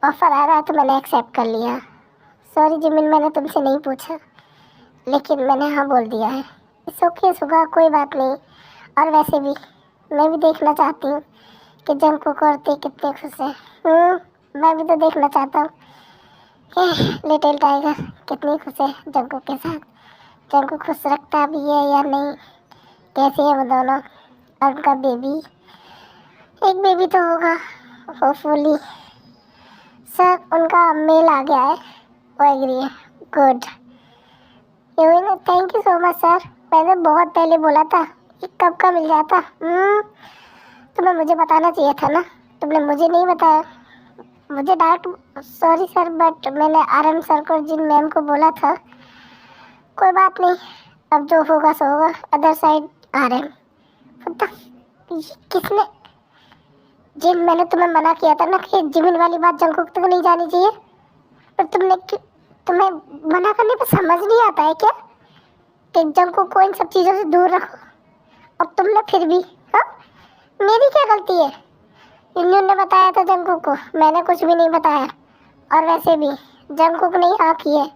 ऑफ़र आ रहा है तो मैंने एक्सेप्ट कर लिया। सॉरी जिमिन, मैंने तुमसे नहीं पूछा, लेकिन मैंने हाँ बोल दिया है। इट्स ओके सुगा, कोई बात नहीं। और वैसे भी मैं भी देखना चाहती हूँ कि जंकुक और ते कितने खुश हैं। मैं भी तो देखना चाहता हूँ कि लिटिल टाइगर कितनी खुश है जंकुक के साथ। जंकुक खुश रखता भी है या नहीं, कैसे है वो दोनों, और उनका बेबी, एक बेबी तो होगा होपफुली। सर, उनका मेल आ गया है, वो एग्री है, good. Thank you so much sir. मैंने बहुत पहले बोला था कि कब का मिल जाता। तुम्हें मुझे बताना चाहिए था ना, तुमने मुझे नहीं बताया। मुझे डायरेक्ट सॉरी सर, बट मैंने RM सर को, जिन मैम को बोला था। कोई बात नहीं, अब जो होगा सो होगा। अदर साइड RM किसने, जिन मैंने तुम्हें मना किया था ना कि जिमिन वाली बात जंगकुक तक नहीं जानी चाहिए, पर तुम्हें मना करने पर समझ नहीं आता है क्या कि जंगकुक को इन सब चीज़ों से दूर रखो। और तुमने फिर भी, हाँ, मेरी क्या गलती है? यूनियन ने बताया था जंगकुक को, मैंने कुछ भी नहीं बताया। और वैसे भी जंगकुक ने हाँ की है,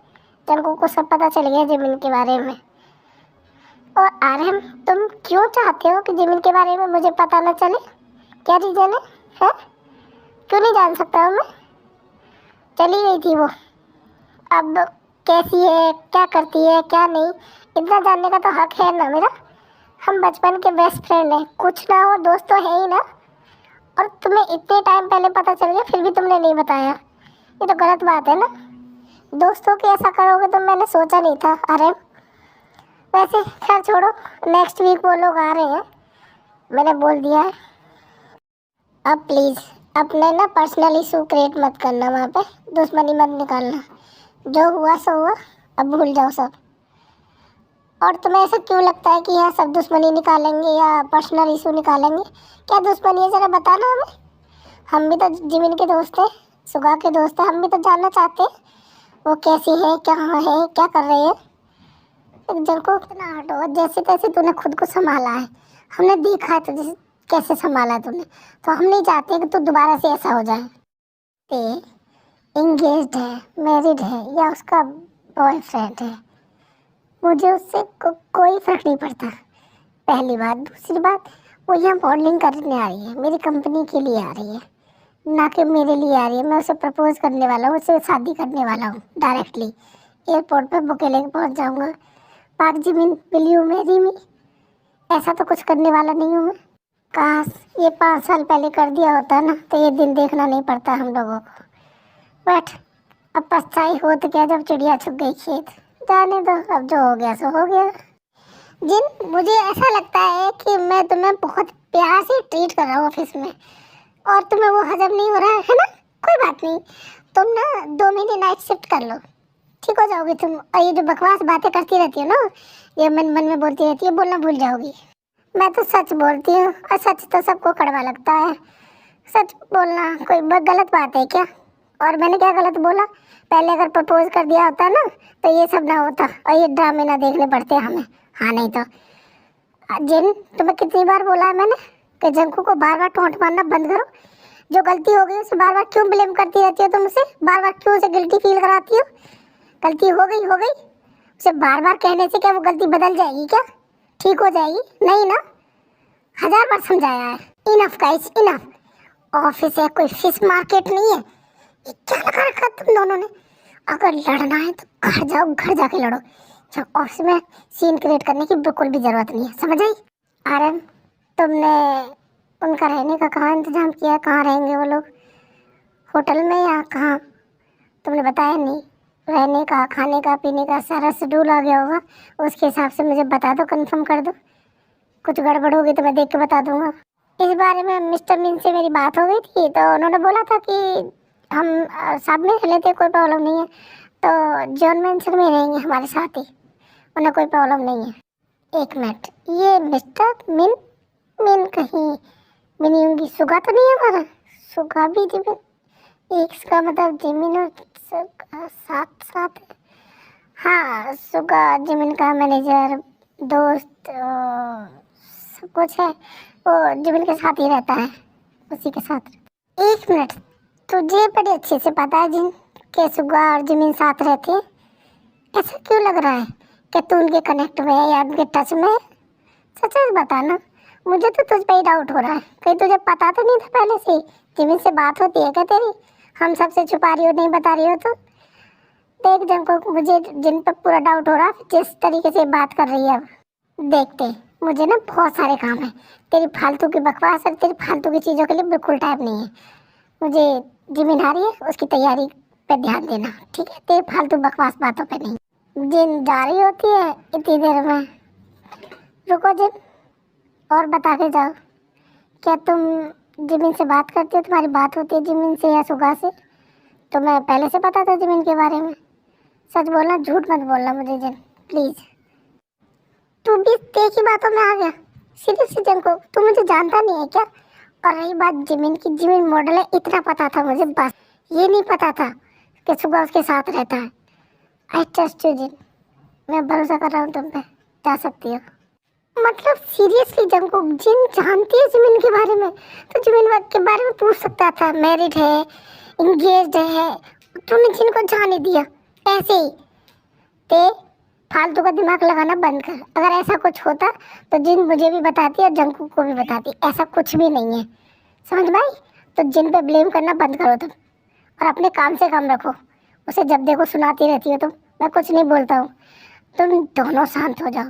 जंगकुक को सब पता चल गया जिमिन के बारे में। और RM, तुम क्यों चाहते हो कि जिमिन के बारे में मुझे पता न चले? क्या रीज़न है? क्यों नहीं जान सकता हूँ मैं? चली गई थी वो, अब कैसी है, क्या करती है, क्या नहीं, इतना जानने का तो हक है ना मेरा। हम बचपन के बेस्ट फ्रेंड हैं, कुछ ना हो दोस्त तो है ही ना। और तुम्हें इतने टाइम पहले पता चल गया फिर भी तुमने नहीं बताया, ये तो गलत बात है ना। दोस्तों के ऐसा करोगे तो मैंने सोचा नहीं था। अरे वैसे खैर छोड़ो, नेक्स्ट वीक वो लोग आ रहे हैं, मैंने बोल दिया है। अब प्लीज़ अपने ना पर्सनल इशू क्रिएट मत करना, वहाँ पे दुश्मनी मत निकालना। जो हुआ सो हुआ, अब भूल जाओ सब। और तुम्हें ऐसा क्यों लगता है कि यहाँ सब दुश्मनी निकालेंगे या पर्सनल इशू निकालेंगे? क्या दुश्मनी है ज़रा बताना हमें। हम भी तो जिमिन के दोस्त हैं, सुगा के दोस्त हैं, हम भी तो जानना चाहते हैं वो कैसी है, कहाँ है, क्या कर रहे हैं। जंगकुक इतना हटो, जैसे तैसे तूने खुद को संभाला है, हमने देखा है तुझे कैसे संभाला है तूने, तो हम नहीं चाहते कि तू दोबारा से ऐसा हो जाए। ते एंगेज्ड है, मैरिड है या उसका बॉयफ्रेंड है, मुझे उससे कोई फ़र्क नहीं पड़ता। पहली बात। दूसरी बात, वो यहाँ मॉडलिंग करने आ रही है, मेरी कंपनी के लिए आ रही है, ना कि मेरे लिए आ रही है। मैं उसे प्रपोज करने वाला हूँ, उससे शादी करने वाला हूँ। डायरेक्टली एयरपोर्ट पे बुके लेके पहुँच जाऊँगा। पाक जिमिन विल यू मैरी मी, ऐसा तो कुछ करने वाला नहीं हूँ मैं। काश ये 5 साल पहले कर दिया होता ना, तो ये दिन देखना नहीं पड़ता हम लोगों को। बट अब पछताई हो तो क्या, जब चिड़िया छुप गई खेत। जाने दो, अब जो हो गया सो हो गया। जिन, मुझे ऐसा लगता है कि मैं तुम्हें बहुत प्यार से ट्रीट कर रहा हूँ ऑफिस में, और तुम्हें वो हजम नहीं हो रहा है ना। कोई बात नहीं, तुम ना 2 महीने नाइट शिफ्ट कर लो, ठीक हो जाओगी तुम। और ये जो बकवास बातें करती रहती हो ना, ये मन मन में बोलती रहती है, बोलना भूल जाओगी। मैं तो सच बोलती हूँ, और सच तो सबको कड़वा लगता है। सच बोलना कोई गलत बात है क्या? और मैंने क्या गलत बोला? पहले अगर प्रपोज कर दिया होता ना, तो ये सब ना होता और ये ड्रामे ना देखने पड़ते हमें। हाँ नहीं तो। जिन, तुम्हें कितनी बार बोला है मैंने कि जंकू को बार बार टोंट मारना बंद करो। जो गलती हो गई उसे बार बार क्यों ब्लेम करती रहती हो तुम उसे? बार बार क्यों उसे गिल्टी फील कराती हो? गलती हो गई, उसे बार बार कहने से क्या वो गलती बदल जाएगी क्या? ठीक हो जाएगी? नहीं ना। 1000 बार समझाया है। Enough guys, enough. ऑफिस है, कोई फिश मार्केट नहीं है। ये क्या लगा रखा तुम दोनों ने? अगर लड़ना है तो घर जाओ, घर जाके लड़ो। ऑफिस में सीन क्रिएट करने की बिल्कुल भी जरूरत नहीं है, समझ आई? RM, तुमने उनका रहने का कहाँ इंतजाम किया है? कहाँ रहेंगे वो लोग? होटल में या कहाँ? तुमने बताया नहीं। रहने का, खाने का, पीने का सारा शेड्यूल आ गया होगा, उसके हिसाब से मुझे बता दो, कंफर्म कर दो। कुछ गड़बड़ होगी तो मैं देख के बता दूंगा। इस बारे में मिस्टर मिन से मेरी बात हो गई थी, तो उन्होंने बोला था कि हम साथ में रह लेते, कोई प्रॉब्लम नहीं है। तो जॉन मैंसन में रहेंगे हमारे साथ ही, उन्हें कोई प्रॉब्लम नहीं है। 1 मिनट, ये मिस्टर मिन, मिन कहीं मिनी होंगी, सुगा तो नहीं है हमारा? सुगा भी जिमिन, एक का मतलब जिमिन और साथ साथ। हाँ, सुगा जिमिन का मैनेजर, दोस्त, सब कुछ है। वो जिमिन के साथ ही रहता है, उसी के साथ। 1 मिनट, तुझे बड़े अच्छे से पता है जिन के सुगा और जिमिन साथ रहते हैं। ऐसा क्यों लग रहा है कि तू उनके कनेक्ट में है या उनके टच में है? सच सच बताना, मुझे तो तुझ पे ही डाउट हो रहा है। कहीं तुझे पता तो नहीं था पहले से जिमिन से बात होती है क्या तेरी? हम सबसे छुपा रही हो, नहीं बता रही हो तो? देख जंको, मुझे जिन पर पूरा डाउट हो रहा है जिस तरीके से बात कर रही है। अब देखते, मुझे ना बहुत सारे काम है। तेरी फालतू की बकवास और तेरी फालतू की चीज़ों के लिए बिल्कुल टाइम नहीं है। मुझे जिमिन आ रही है, उसकी तैयारी पे ध्यान देना, ठीक है? तेरे फालतू बकवास बातों पे नहीं। जिन जा रही होती है इतनी देर में। रुको जिन, और बता के जाओ, क्या तुम जिमिन से बात करती हो? तुम्हारी बात होती है जिमिन से या सुगा से? तो मैं पहले से पता था जिमिन के बारे में। सच बोलना, झूठ मत बोलना मुझे जिन, प्लीज। तू भी तेज की बातों में आ गया। सीरियसली जंको, तू मुझे जानता नहीं है क्या? और रही बात जिमिन की, जिमिन मॉडल है, इतना पता था मुझे, बस ये नहीं पता था कि सुबह उसके साथ रहता है। आई ट्रस्ट यू जिन, मैं भरोसा कर रहा हूँ तुम पे, जा सकती हो। मतलब सीरियसली जंको, जिन जानती है जिमिन के बारे में, तो जिमिन के बारे में पूछ सकता था। मैरिड है, इंगेज्ड है, तूने जिन को जाने दिया ऐसे ही। ते फालतू का दिमाग लगाना बंद कर। अगर ऐसा कुछ होता तो जिन मुझे भी बताती और जंकू को भी बताती। ऐसा कुछ भी नहीं है, समझ में आई? तो जिन पे ब्लेम करना बंद करो तुम, और अपने काम से काम रखो। उसे जब देखो सुनाती रहती हो तुम, मैं कुछ नहीं बोलता हूँ। तुम दोनों शांत हो जाओ।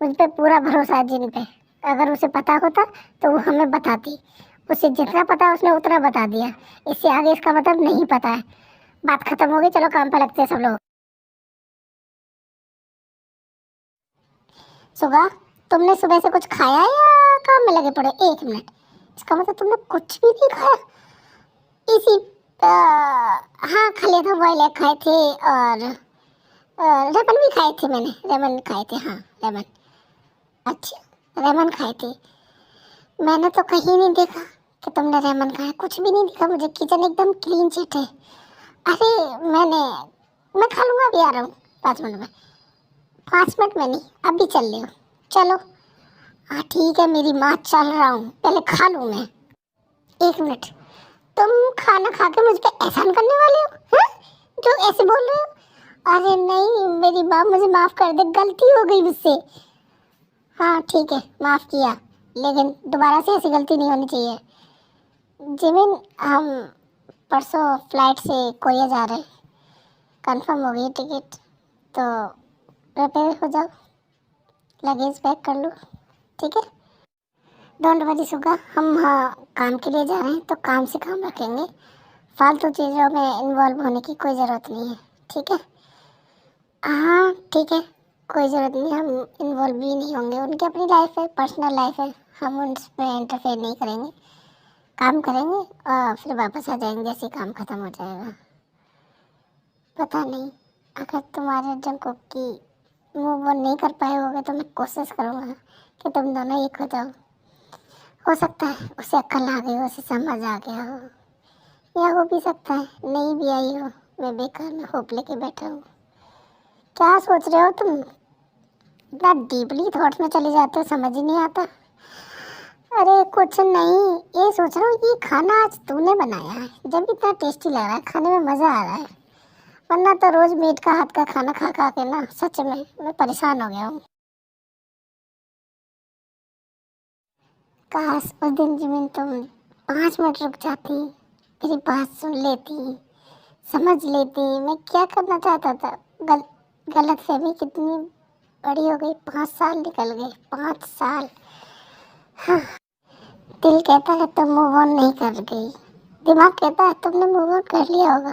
मुझ पे पूरा भरोसा है जिन पे। अगर उसे पता होता तो वो हमें बताती। उसे जितना पता है उसने उतना बता दिया। इससे आगे इसका मतलब नहीं पता है। बात खत्म हो गई, चलो काम पे लगते हैं सब लोग। सुबह, तुमने सुबह से कुछ खाया या काम में लगे पड़े? 1 मिनट, इसका मतलब तुमने कुछ भी नहीं खाया? इसी हाँ, खा लिया था, बॉयल एग खाए थे और रेमन भी खाए थे मैंने। रेमन खाए थे, हाँ रेमन। अच्छा, रेमन खाए थे। मैंने तो कहीं नहीं देखा कि तुमने रेमन खाया, कुछ भी नहीं दिखा मुझे। किचन एकदम क्लीन चिट है। अरे मैं खा लूँगा, अभी आ रहा हूँ 5 मिनट में। 5 मिनट में नहीं, अभी चल रही हूँ। चलो हाँ ठीक है मेरी माँ, चल रहा हूँ, पहले खा लूँ मैं। 1 मिनट, तुम खाना खा के मुझ पे एहसान करने वाले हो हैं? जो ऐसे बोल रहे हो? अरे नहीं मेरी माँ, मुझे माफ़ कर दे, गलती हो गई मुझसे। हाँ ठीक है, माफ़ किया, लेकिन दोबारा से ऐसी गलती नहीं होनी चाहिए। जिमिन, हम परसों फ्लाइट से कोरिया जा रहे हैं। कंफर्म हो गई टिकट, तो प्रिपेयर हो जाओ, लगेज पैक कर लो, ठीक है? डोंट वरी सुगा, हम हाँ काम के लिए जा रहे हैं तो काम से काम रखेंगे। फालतू चीज़ों में इन्वॉल्व होने की कोई ज़रूरत नहीं है, ठीक है? हाँ ठीक है, कोई ज़रूरत नहीं, हम इन्वॉल्व भी नहीं होंगे। उनकी अपनी लाइफ है, पर्सनल लाइफ है, हम उसमें इंटरफेयर नहीं करेंगे। काम करेंगे और फिर वापस आ जाएंगे जैसे काम ख़त्म हो जाएगा। पता नहीं, अगर तुम्हारे जंको की मूव ऑन नहीं कर पाए होगे तो मैं कोशिश करूँगा कि तुम दोनों एक हो जाओ। हो सकता है उसे अक्ल आ गई हो, उसे समझ आ गया हो, या हो भी सकता है नहीं भी आई हो। मैं बेकार में होप लेके बैठा हूँ। क्या सोच रहे हो तुम? इतना डीपली थॉट्स में चले जाते हो, समझ ही नहीं आता। अरे कुछ नहीं, ये सोच रहा हूँ ये खाना आज तूने बनाया है, जब इतना टेस्टी लग रहा है, खाने में मज़ा आ रहा है। वरना तो रोज़ मीट का हाथ का खाना खा खा के ना सच में मैं परेशान हो गया हूँ। काश उस दिन जिमिन तुम 5 मिनट रुक जाती, मेरी बात सुन लेती, समझ लेती मैं क्या करना चाहता था। गलत फहमी कितनी बड़ी हो गई, 5 साल निकल गए, 5 साल। हाँ, दिल कहता है तुम मूव ऑन नहीं कर गई, दिमाग कहता है तुमने मूव ऑन कर लिया होगा।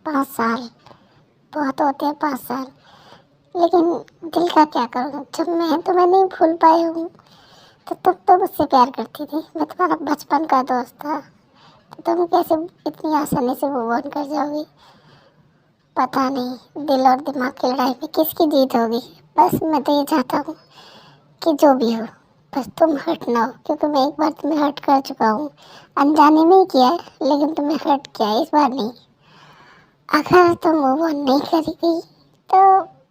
5 साल बहुत होते हैं, 5 साल, लेकिन दिल का क्या करूँ? जब मैं तुम्हें नहीं भूल पाई हूँ तो तुम तो मुझसे प्यार करती थी, मैं तुम्हारा बचपन का दोस्त था, तो तुम कैसे इतनी आसानी से मूव ऑन कर जाओगी? पता नहीं दिल और दिमाग की लड़ाई में किसकी जीत होगी। बस मैं तो ये चाहता हूँ कि जो भी हो बस तुम हर्ट ना हो, क्योंकि मैं एक बार तुम्हें हर्ट कर चुका हूँ, अनजाने में ही किया है, लेकिन तुम्हें हर्ट किया है, इस बार नहीं। अगर तुम मूव ऑन नहीं करेगी तो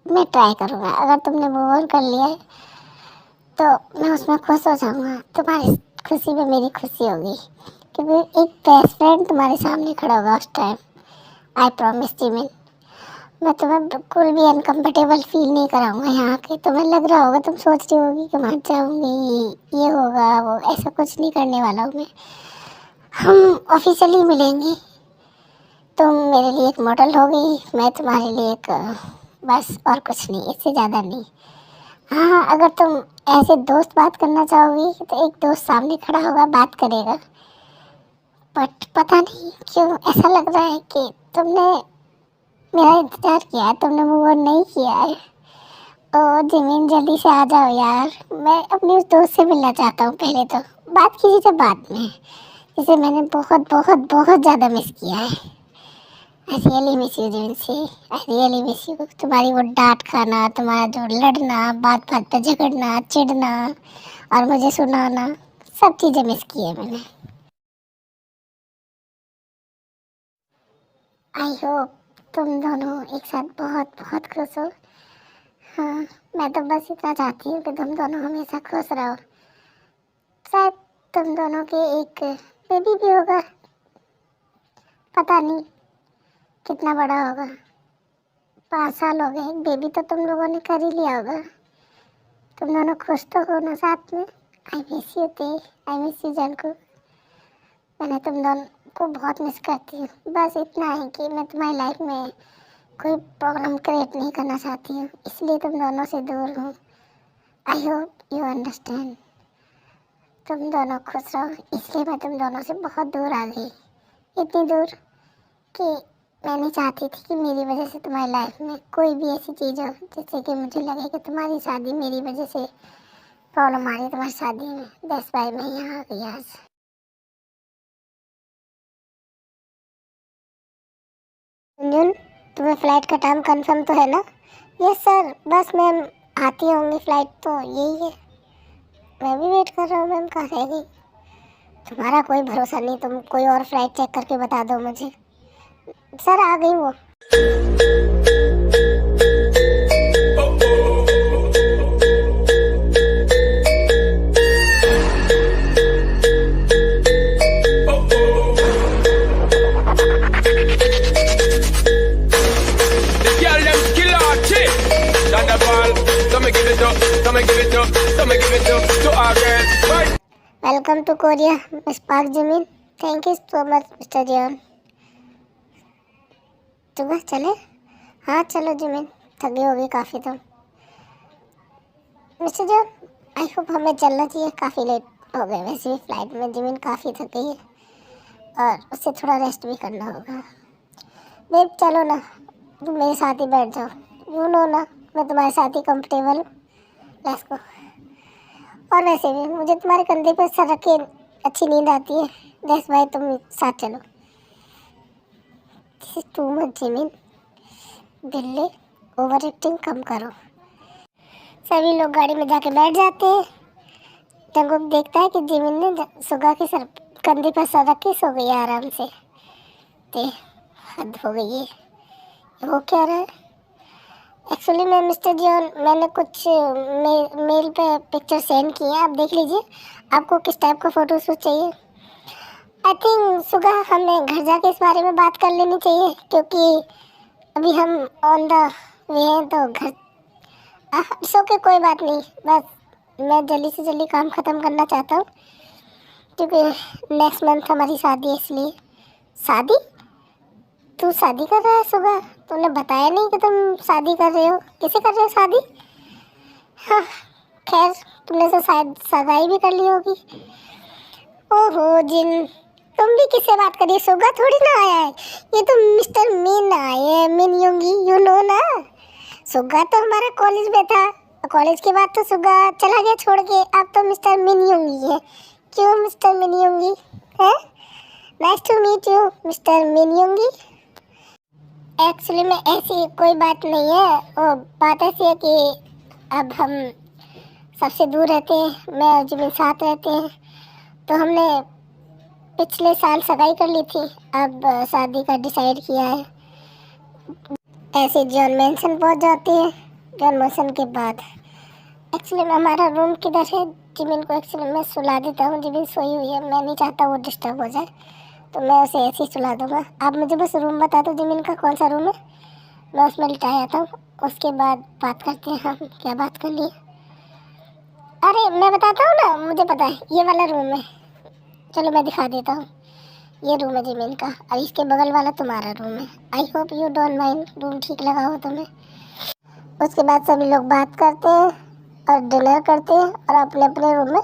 मैं ट्राई करूँगा। अगर तुमने मूव ऑन कर लिया है तो मैं उसमें खुश हो जाऊँगा, तुम्हारी खुशी में मेरी खुशी होगी, क्योंकि एक बेस्ट फ्रेंड तुम्हारे सामने खड़ा होगा उस टाइम। आई प्रॉमिस जिमिन, मैं तुम्हें बिल्कुल भी अनकम्फर्टेबल फील नहीं कराऊंगा यहाँ के। तुम्हें लग रहा होगा, तुम सोच रही होगी कि मर जाऊँगी, ये होगा वो, ऐसा कुछ नहीं करने वाला हूँ मैं। हम ऑफिशियली मिलेंगे, तुम मेरे लिए एक मॉडल होगी, मैं तुम्हारे लिए एक बस, और कुछ नहीं, इससे ज़्यादा नहीं। हाँ, अगर तुम ऐसे दोस्त बात करना चाहोगी तो एक दोस्त सामने खड़ा होगा, बात करेगा। बट पता नहीं क्यों ऐसा लग रहा है कि तुमने मेरा इंतजार किया है तुमने, मूव ऑन नहीं किया है। ओ जिमिन जल्दी से आ जाओ यार, मैं अपने उस दोस्त से मिलना चाहता हूँ। पहले तो बात कीजिए बाद में, जिसे मैंने बहुत बहुत बहुत ज़्यादा मिस किया है। I really miss you Jimin, I really miss you. तुम्हारी वो डांट खाना, तुम्हारा जो लड़ना, बात बात पे झगड़ना, चिढ़ना और मुझे सुनाना, सब चीज़ें मिस की है मैंने। आई होप तुम दोनों एक साथ बहुत बहुत खुश हो। हाँ, मैं तो बस इतना चाहती हूँ कि तुम दोनों हमेशा खुश रहो। शायद तुम दोनों के एक बेबी भी होगा, पता नहीं कितना बड़ा होगा। 5 साल हो गए, एक बेबी तो तुम लोगों ने कर ही लिया होगा। तुम दोनों खुश तो हो ना साथ में। आई मिस यू ते, आई मिस यू जानकू। मैंने तुम दोनों को बहुत मिस करती हूँ। बस इतना है कि मैं तुम्हारी लाइफ में कोई प्रॉब्लम क्रिएट नहीं करना चाहती हूँ, इसलिए तुम दोनों से दूर हूँ। I hope you understand. तुम दोनों खुश रहो, इसलिए मैं तुम दोनों से बहुत दूर आ गई। इतनी दूर कि मैं नहीं चाहती थी कि मेरी वजह से तुम्हारी लाइफ में कोई भी ऐसी चीज़ हो जिससे कि मुझे लगे कि तुम्हारी शादी मेरी वजह से प्रॉब्लम आ रही है तुम्हारी शादी में। दैट्स व्हाई मैं यहाँ आ गई आज। अंजुन, तुम्हें फ़्लाइट का टाइम कंफर्म तो है ना? यस सर, बस मैम आती होंगी फ़्लाइट तो यही है। मैं भी वेट कर रहा हूँ मैम, कहाँ रहेगी? तुम्हारा कोई भरोसा नहीं, तुम कोई और फ्लाइट चेक करके बता दो मुझे। सर आ गई वो। The girl them killer chick. Thunderball, come and give it up, come and give it up, come and give it up to our girls. Right. Welcome to Korea miss Park Jimin. Thank you so much mister Jian. सुबह चले? हाँ चलो जिमिन, थकी होगी काफ़ी तुम। मिस्टर जियन, आई होप हमें चलना चाहिए, काफ़ी लेट हो गए वैसे भी फ्लाइट में। जिमिन काफ़ी थक गई है और उससे थोड़ा रेस्ट भी करना होगा। बेब चलो ना, तुम मेरे साथ ही बैठ जाओ। यू नो ना, मैं तुम्हारे साथ ही कंफर्टेबल हूँ। Let's go. और वैसे भी मुझे तुम्हारे कंधे पर सर रख के अच्छी नींद आती है। दैट्स व्हाई तुम साथ चलो। This is too much Jimin. बिल्ले, ओवर एक्टिंग कम करो। सभी लोग गाड़ी में जाके बैठ जाते हैं। जंगुक देखता है कि जिमिन ने सुगा के सर कंधे पर सर रख के सो गई आराम से। ते हद हो गई है, वो क्या रहा है? एक्चुअली मैं मिस्टर जॉन, मैंने कुछ मेल पे पिक्चर सेंड किए हैं, आप देख लीजिए आपको किस टाइप का फ़ोटो शूट चाहिए। आई थिंक सुबह हमें घर जाके इस बारे में बात कर लेनी चाहिए, क्योंकि अभी हम ऑन द वे हैं तो घर सो के कोई बात नहीं। बस मैं जल्दी से जल्दी काम ख़त्म करना चाहता हूँ, क्योंकि नेक्स्ट मंथ हमारी शादी है। इसलिए शादी? तू शादी कर रहा है सुबह? तूने बताया नहीं कि तुम शादी कर रहे हो। किसे कर रहे हो शादी? हाँ खैर, तुमने तो शायद सगाई भी कर ली होगी। ओहो जिन, तुम भी किससे बात करिए? सुगा थोड़ी ना आया है, ये तो मिस्टर मीन आए हैं, मिन योंगी, यू नो ना। सुगा तो हमारा कॉलेज में था, कॉलेज के बाद तो सुगा चला गया छोड़ के, अब तो मिस्टर मिन योंगी है। क्यों मिस्टर मिन योंगी है? Nice to meet you mister Min Yoongi. Actually में ऐसी कोई बात नहीं है, वो बात ऐसी है कि अब हम सबसे दूर रहते हैं, मैं और जिमिन साथ रहते हैं, तो हमने पिछले साल सगाई कर ली थी, अब शादी का डिसाइड किया है। ऐसे जॉन मैंसन पहुंच जाते हैं, जॉन मैंसन के बाद एक्चुअली में हमारा रूम किधर है? जिमिन को एक्चुअली मैं सुला देता हूँ, जिमिन सोई हुई है, मैं नहीं चाहता वो डिस्टर्ब हो जाए, तो मैं उसे ऐसे ही सुला दूँगा। आप मुझे बस रूम बता दो जिमिन का कौन सा रूम है, मैं उसमें लिटा आता हूँ, उसके बाद बात करते हैं हम क्या बात कर लिए। अरे मैं बताता हूँ ना, मुझे पता है ये वाला रूम है, चलो मैं दिखा देता हूँ। ये रूम है जिमिन का, और इसके बगल वाला तुम्हारा रूम है। I hope you don't mind, room ठीक लगा हो तुम्हें। उसके बाद सभी लोग बात करते हैं और डिनर करते हैं और अपने अपने रूम में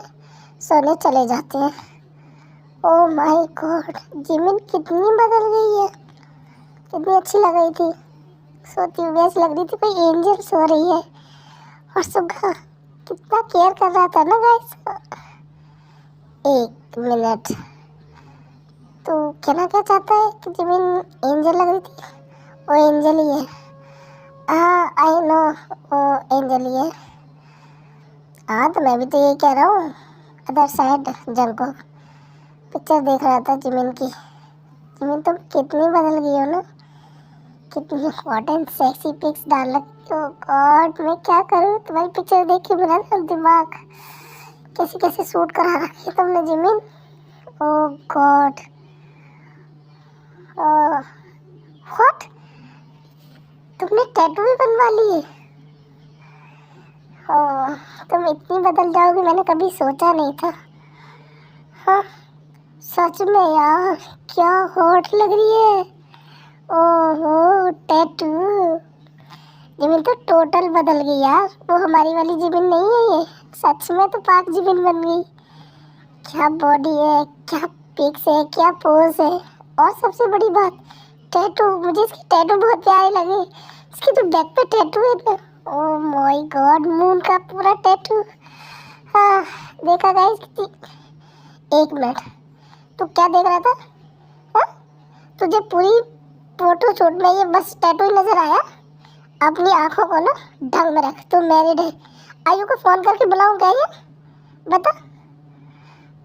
सोने चले जाते हैं। ओह माय गॉड, जिमिन कितनी बदल गई है, कितनी अच्छी लग रही थी। सोती हुई ऐसी लग रही थी कोई एंजल सो रही है। और सुबह कितना केयर कर रहा था ना गाइस। एक मिनट, तो कहना क्या चाहता है कि जिमिन एंजल लग रही थी? वो एंजल ही है। हाँ आई नो, वो एंजल ही है। हाँ तो मैं भी तो यही कह रहा हूँ। अदर साइड जंको पिक्चर देख रहा था जिमिन की। जिमिन तुम कितनी बदल गई हो ना, कितनी हॉट एंड सेक्सी पिक्स डाल रखी हो। गॉड मैं क्या करूँ, तुम्हारी पिक्चर देख के मेरा ना दिमाग कैसे कैसे शूट करा रखी है तुमने जिमिन। ओह गॉड, व्हाट, तुमने टैटू भी बनवा ली है? ओह, तुम इतनी बदल जाओगी मैंने कभी सोचा नहीं था। हाँ सच में यार, क्या हॉट लग रही है। ओहो टैटू, जिमिन तो टोटल बदल गई यार। वो हमारी वाली जिमिन नहीं है ये, सच में तो पाक जिमिन बन गई। क्या बॉडी है, क्या पिक्स है, क्या पोज है। और सबसे बड़ी बात टैटू, मुझे इसकी टैटू बहुत प्यारे लगे। इसकी तो बैक पे टैटू है ना, ओह माय गॉड, मून का पूरा टैटू। हाँ देखा गाइस कितनी। एक मिनट, तू क्या देख रहा था? हाँ तुझे पूरी फोटो शूट में ये बस टैटू ही नजर आया? अपनी आंखों को ना ढंग में रख, तू मैरिड है। आयु को फोन करके बुलाऊं क्या ये बता?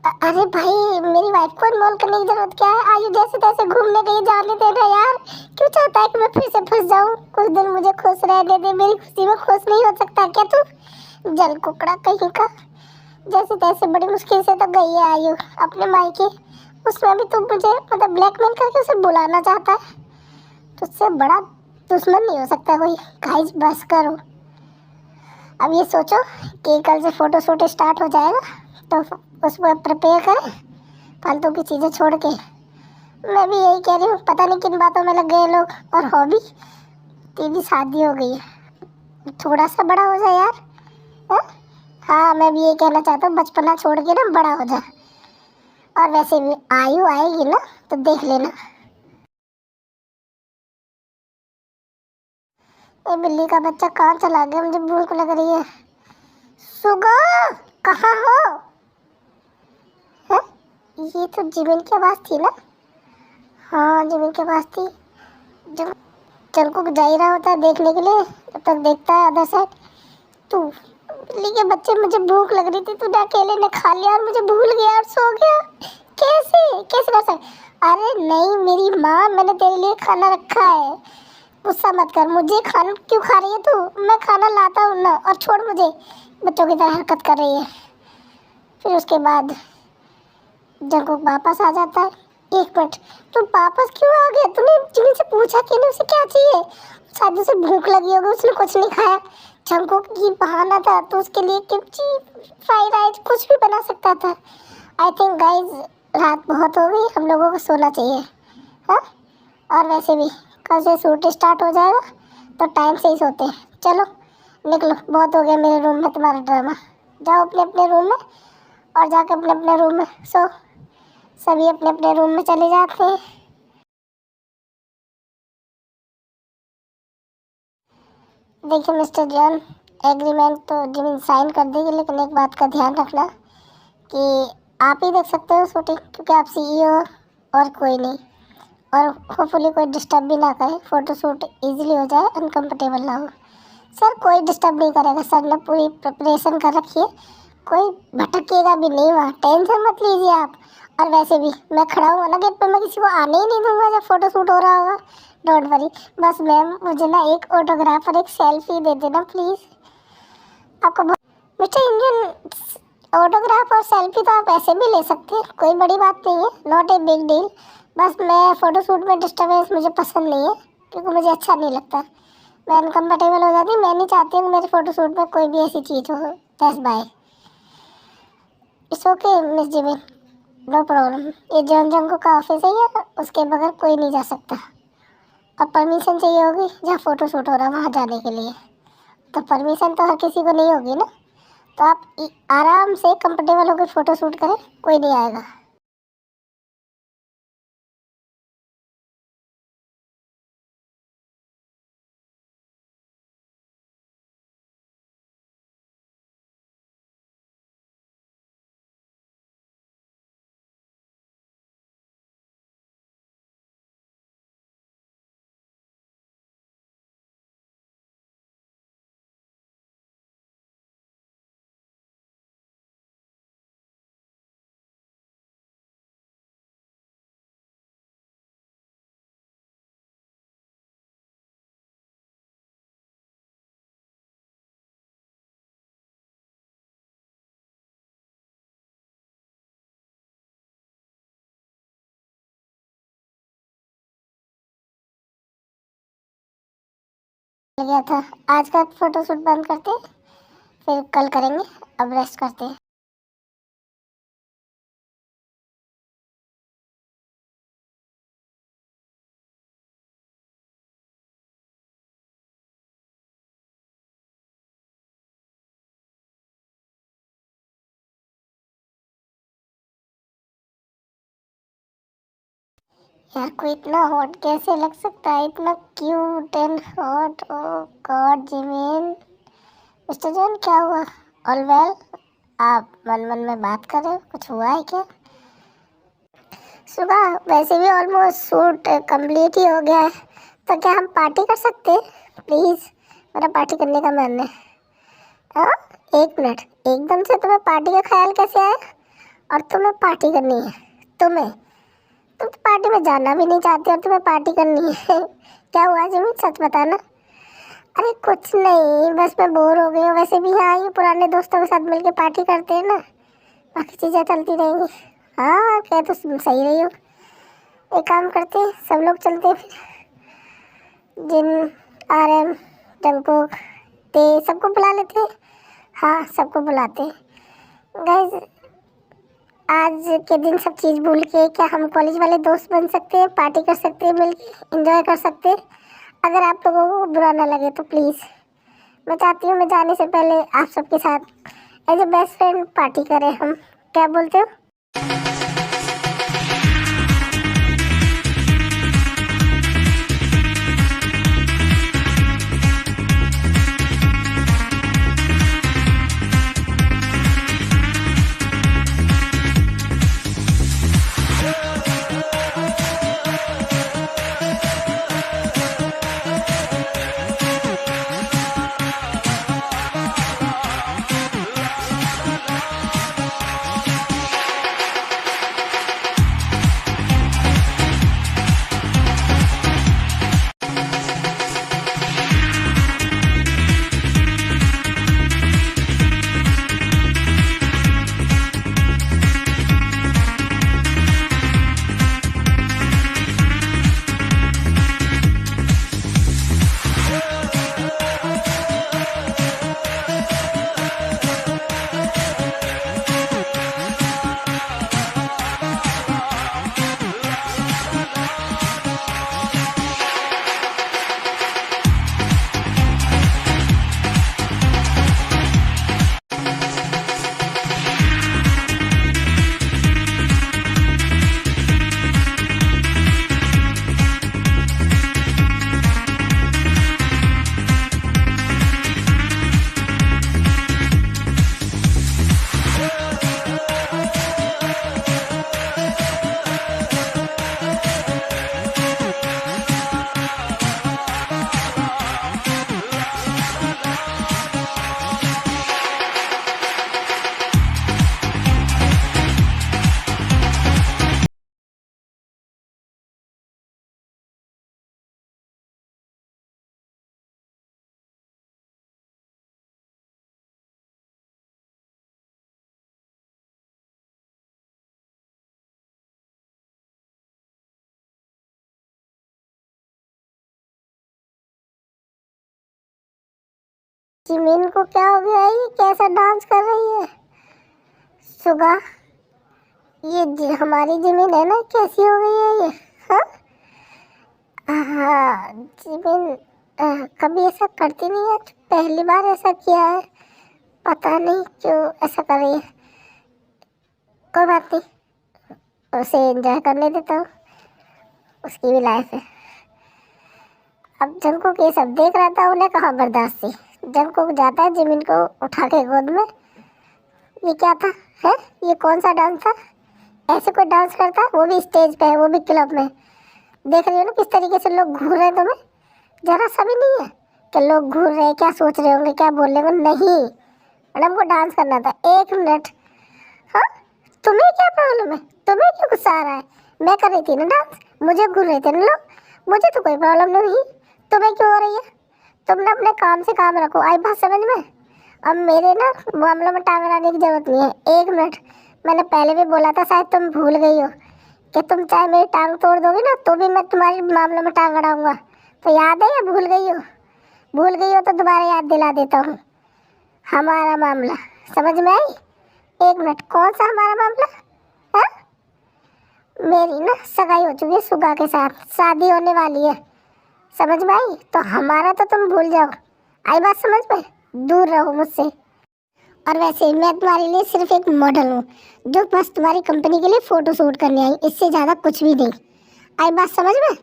अरे भाई मेरी वाइफ को इन्वॉल्व करने की जरूरत क्या है? आयु जैसे तैसे घूमने गई, जाने देना यार। क्यों चाहता है कि मैं फिर से फंस जाऊं? कुछ दिन मुझे खुश रहने दे, मेरी खुशी में खुश नहीं हो सकता क्या तू? जल कुकड़ा कहीं का। जैसे तैसे बड़ी मुश्किल से तो गई है आयु अपने मायके, उसमें भी तू मुझे मतलब ब्लैकमेल करके उसे बुलाना चाहता है। तुझसे बड़ा दुश्मन नहीं हो सकता कोई। गाइस बस करो, अब ये सोचो कि कल से फोटो शूट स्टार्ट हो जाएगा तो उसको प्रिपेयर करें फालतू की चीज़ें छोड़ के। मैं भी यही कह रही हूँ, पता नहीं किन बातों में लग गए लोग। और हॉबी, तेरी शादी हो गई है, थोड़ा सा बड़ा हो जाए यार। हाँ हाँ मैं भी यही कहना चाहता हूँ, बचपना छोड़ के ना बड़ा हो जा। और वैसे भी आयु आएगी ना तो देख लेना। ये बिल्ली का बच्चा कहाँ चला गया? मुझे भूख लग रही है। सुगा कहाँ हो? है ये तो जिमिन की आवाज़ थी ना? हाँ जिमिन की आवाज़ थी। जब चलको जा ही रहा होता है देखने के लिए, जब तक देखता है अदर साइड। तू बिल्ली के बच्चे, मुझे भूख लग रही थी, तूने अकेले ने खा लिया और मुझे भूल गया और सो गया। कैसे कैसे कर सकते? अरे नहीं मेरी माँ, मैंने तेरे लिए खाना रखा है, गुस्सा मत कर। मुझे खाना क्यों खा रही है तू? मैं खाना लाता हूँ ना, और छोड़ मुझे, बच्चों की तरह हरकत कर रही है। फिर उसके बाद जंकुक वापस आ जाता है। एक मिनट, तू वापस क्यों आ गया? तूने जिमिन से पूछा कि नहीं उसे क्या चाहिए? शायद उसे भूख लगी होगी, उसने कुछ नहीं खाया। जंकुक की बहाना था तो उसके लिए किमची, फ्राइड राइस कुछ भी बना सकता था। आई थिंक गाइज रात बहुत हो गई, हम लोगों को सोना चाहिए। हाँ और वैसे भी कल से शूट स्टार्ट हो जाएगा तो टाइम से ही सोते हैं। चलो निकलो, बहुत हो गया मेरे रूम में तुम्हारा ड्रामा। जाओ अपने अपने रूम में, और जाकर अपने अपने रूम में सो। सभी अपने अपने रूम में चले जाते हैं। देखिए मिस्टर जॉन, एग्रीमेंट तो जिमिन साइन कर देगी, लेकिन एक बात का ध्यान रखना कि आप ही देख सकते हो शूटिंग, क्योंकि आप सीईओ और कोई नहीं। और होपफुली कोई डिस्टर्ब भी ना करे, फ़ोटो शूट ईजिली हो जाए, अनकम्फर्टेबल ना हो। सर कोई डिस्टर्ब नहीं करेगा, सर ने पूरी प्रिपरेशन कर रखी है, कोई भटकेगा भी नहीं वहाँ, टेंशन मत लीजिए आप। और वैसे भी मैं खड़ा हूँ ना गेट पे, मैं किसी को आने ही नहीं दूँगा जब फ़ोटो शूट हो रहा होगा। Don't worry. बस मैम मुझे ना एक ऑटोग्राफ और एक सेल्फी दे देना प्लीज़। आपको मिस्टर इंडियन, ऑटोग्राफ और सेल्फी तो आप ऐसे भी ले सकते हैं, कोई बड़ी बात नहीं है, नॉट ए बिग डील। बस मैं फ़ोटो शूट में डिस्टर्बेंस मुझे पसंद नहीं है, क्योंकि मुझे अच्छा नहीं लगता, मैं अनकम्फर्टेबल हो जाती। मैं नहीं चाहती हूँ मेरे फ़ोटो शूट में कोई भी ऐसी चीज़ हो। That's bye. It's okay miss Jimin, no problem. ये जॉन जंगो का ऑफिस है, या उसके बगैर कोई नहीं जा सकता। और परमिशन चाहिए होगी जहाँ फ़ोटो शूट हो रहा है वहाँ जाने के लिए, तो परमिशन तो हर किसी को नहीं होगी ना। तो आप आराम से कंफर्टेबल होकर फ़ोटो शूट करें, कोई नहीं आएगा। गया था। आज का फोटोशूट बंद करते, फिर कल करेंगे। अब रेस्ट करते हैं। यार कोई इतना हॉट कैसे लग सकता है, इतना cute and hot. Oh god Jimin. Mister Jain क्या हुआ? All well? आप मन मन में बात कर रहे हो, कुछ हुआ है क्या? सुबह वैसे भी ऑलमोस्ट शूट कंप्लीट ही हो गया है, तो क्या हम पार्टी कर सकते हैं? प्लीज़, मेरा पार्टी करने का मन है। हाँ, एक मिनट, एकदम से तुम्हें पार्टी का ख्याल कैसे आया? और तुम्हें पार्टी करनी है? तुम तो पार्टी में जाना भी नहीं चाहती और तुम्हें पार्टी करनी है। क्या हुआ जिमी, सच बताना। अरे कुछ नहीं, बस मैं बोर हो गई हूँ। वैसे भी हाँ, ये पुराने दोस्तों के साथ मिलके पार्टी करते हैं ना, बाकी चीज़ें चलती रहेंगी। हाँ क्या, तो सही रही हो। एक काम करते हैं, सब लोग चलते हैं फिर। जिन, RM, जंगकुक, ते सबको बुला लेते हैं। हाँ सबको बुलाते हैं। गाइस, आज के दिन सब चीज़ भूल के क्या हम कॉलेज वाले दोस्त बन सकते हैं, पार्टी कर सकते हैं, मिलके एंजॉय कर सकते हैं। अगर आप लोगों को बुरा ना लगे तो प्लीज़, मैं चाहती हूँ मैं जाने से पहले आप सबके साथ as a best friend party करें हम। क्या बोलते हो? जिमिन को क्या हो गया? ये कैसा डांस कर रही है? सुगा, ये हमारी जिमिन है ना, कैसी हो गई है ये? हाँ हाँ जिमिन कभी ऐसा करती नहीं है, पहली बार ऐसा किया है। पता नहीं क्यों ऐसा कर रही है। कोई बात नहीं, उसे एंजॉय करने देता हूँ, उसकी भी लाइफ है। अब जंगकुक ये सब देख रहा था, उन्हें कहाँ बर्दाश्त थी। जंगकुक जाता है जिमिन को उठा के गोद में। ये क्या था? है ये कौन सा डांस था? ऐसे कोई डांस करता है, वो भी स्टेज पे है, वो भी क्लब में। देख रही हो ना किस तरीके से लोग घूर रहे हैं तुम्हें? जरा सा भी नहीं है कि लोग घूर रहे हैं, क्या सोच रहे होंगे, क्या बोल रहे होंगे? नहीं, मैडम को डांस करना था। एक मिनट, हाँ तुम्हें क्या प्रॉब्लम है? तुम्हें क्यों गुस्सा आ रहा है? मैं कर रही थी ना डांस, मुझे घूर रहे थे ना लोग, मुझे तो कोई प्रॉब्लम नहीं। तुम्हें क्यों हो रही है? तुम ना अपने काम से काम रखो, आई बात समझ में? अब मेरे ना मामलों में टांग अड़ाने की जरूरत नहीं है। एक मिनट, मैंने पहले भी बोला था, शायद तुम भूल गई हो कि तुम चाहे मेरी टांग तोड़ दोगे ना तो भी मैं तुम्हारे मामलों में टांग अड़ाऊंगा। तो याद है या भूल गई हो? भूल गई हो तो दोबारा याद दिला देता हूँ। हमारा मामला समझ में आई? एक मिनट, कौन सा हमारा मामला? हाँ, मेरी ना सगाई हो चुकी है सुगा के साथ, शादी होने वाली है, समझ में आई? तो हमारा तो तुम भूल जाओ। आई बात समझ में? दूर रहो मुझसे। और वैसे मैं तुम्हारे लिए सिर्फ एक मॉडल हूँ जो बस तुम्हारी कंपनी के लिए फोटो शूट करने आई, इससे ज़्यादा कुछ भी नहीं। आई बात समझ में?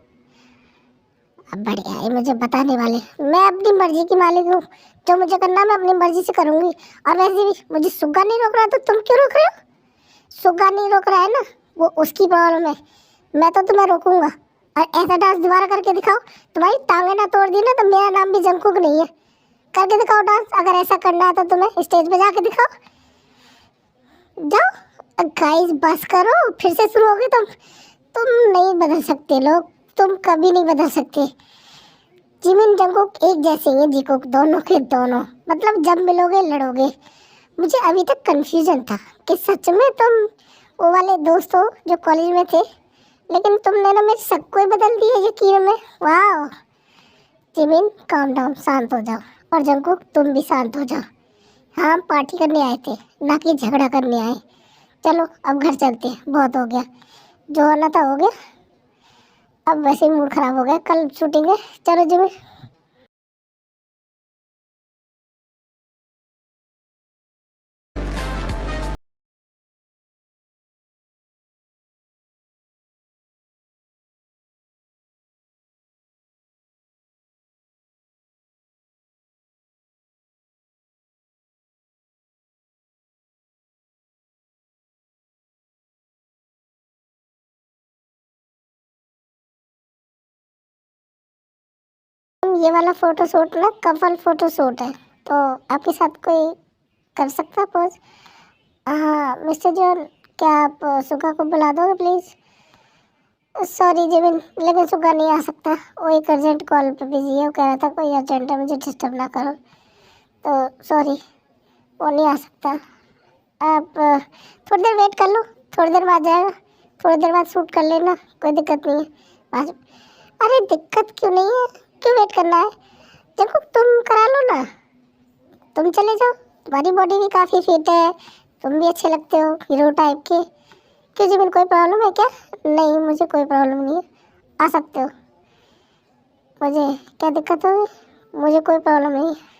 अब बढ़िया है, मुझे बताने वाले। मैं अपनी मर्जी की मालिक हूँ, जो मुझे करना मैं अपनी मर्जी से करूँगी। और वैसे भी मुझे सुग्गा नहीं रोक रहा तो तुम क्यों रोक रहे हो? सुग्गा नहीं रोक रहा है ना, वो उसकी प्रॉब्लम है, मैं तो तुम्हें रोकूंगा। और ऐसा डांस दोबारा करके दिखाओ, तुम्हारी टांगे ना तोड़ दी ना तो मेरा नाम भी जंकुक नहीं है। करके दिखाओ डांस, अगर ऐसा करना है तो तुम्हें स्टेज पे जाके दिखाओ। जाओ गाइस, बस करो, फिर से शुरू होगी तुम नहीं बदल सकते लोग, तुम कभी नहीं बदल सकते। जिमिन जंकुक एक जैसे हैं, जिकुक दोनों के दोनों, मतलब जब मिलोगे लड़ोगे। मुझे अभी तक कंफ्यूजन था कि सच में तुम वो वाले दोस्त हो जो कॉलेज में थे, लेकिन तुमने ना मेरे सबको ही बदल दिया यकीन में। वाह जिमिन, काम डाउन, शांत हो जाओ। और जंकुक तुम भी शांत हो जाओ। हाँ, पार्टी करने आए थे, ना कि झगड़ा करने आए। चलो अब घर चलते हैं, बहुत हो गया, जो होना था हो गया। अब वैसे ही मूड खराब हो गया, कल शूटिंग है। चलो जिमिन। ये वाला फोटो शूट ना कपल फोटो शूट है, तो आपके साथ कोई कर सकता है पोज? हाँ मिस्टर जॉन, क्या आप सुगा को बुला दोगे प्लीज़? सॉरी जिमिन, लेकिन सुगा नहीं आ सकता, वो एक अर्जेंट कॉल पे बिजी है। वो कह रहा था कोई अर्जेंट है, मुझे डिस्टर्ब ना करो, तो सॉरी वो नहीं आ सकता। आप थोड़ी देर वेट कर लो, थोड़ी देर बाद जाएगा, थोड़ी देर बाद शूट कर लेना, कोई दिक्कत नहीं है। बाद अरे दिक्कत क्यों नहीं है, क्यों वेट करना है? देखो तुम करा लो ना, तुम चले जाओ, तुम्हारी बॉडी भी काफ़ी फिट है, तुम भी अच्छे लगते हो हीरो टाइप के। क्यों जी, कोई प्रॉब्लम है क्या? नहीं मुझे कोई प्रॉब्लम नहीं है, आ सकते हो। मुझे क्या दिक्कत होगी? मुझे कोई प्रॉब्लम नहीं है।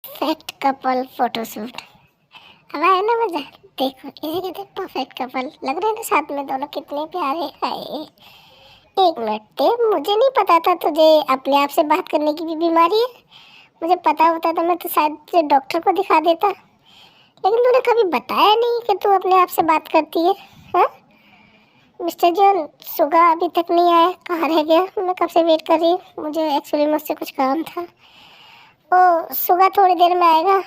परफेक्ट कपल फोटोशूट, अब आया ना मजा? देखो इसे कहते हैं परफेक्ट कपल, लग रहे हैं ना साथ में दोनों कितने प्यारे हैं। एक मिनट दे, मुझे नहीं पता था तुझे अपने आप से बात करने की भी बीमारी है। मुझे पता होता तो मैं तो शायद तुझे डॉक्टर को दिखा देता, लेकिन तूने कभी बताया नहीं कि तू अपने आप से बात करती है। हाँ मिस्टर जॉन, सुगा अभी तक नहीं आया, कहाँ रह गया? मैं कब से वेट कर रही हूँ, मुझे एक्चुअली मुझसे कुछ काम था। ओ सुगा थोड़ी देर में आएगा।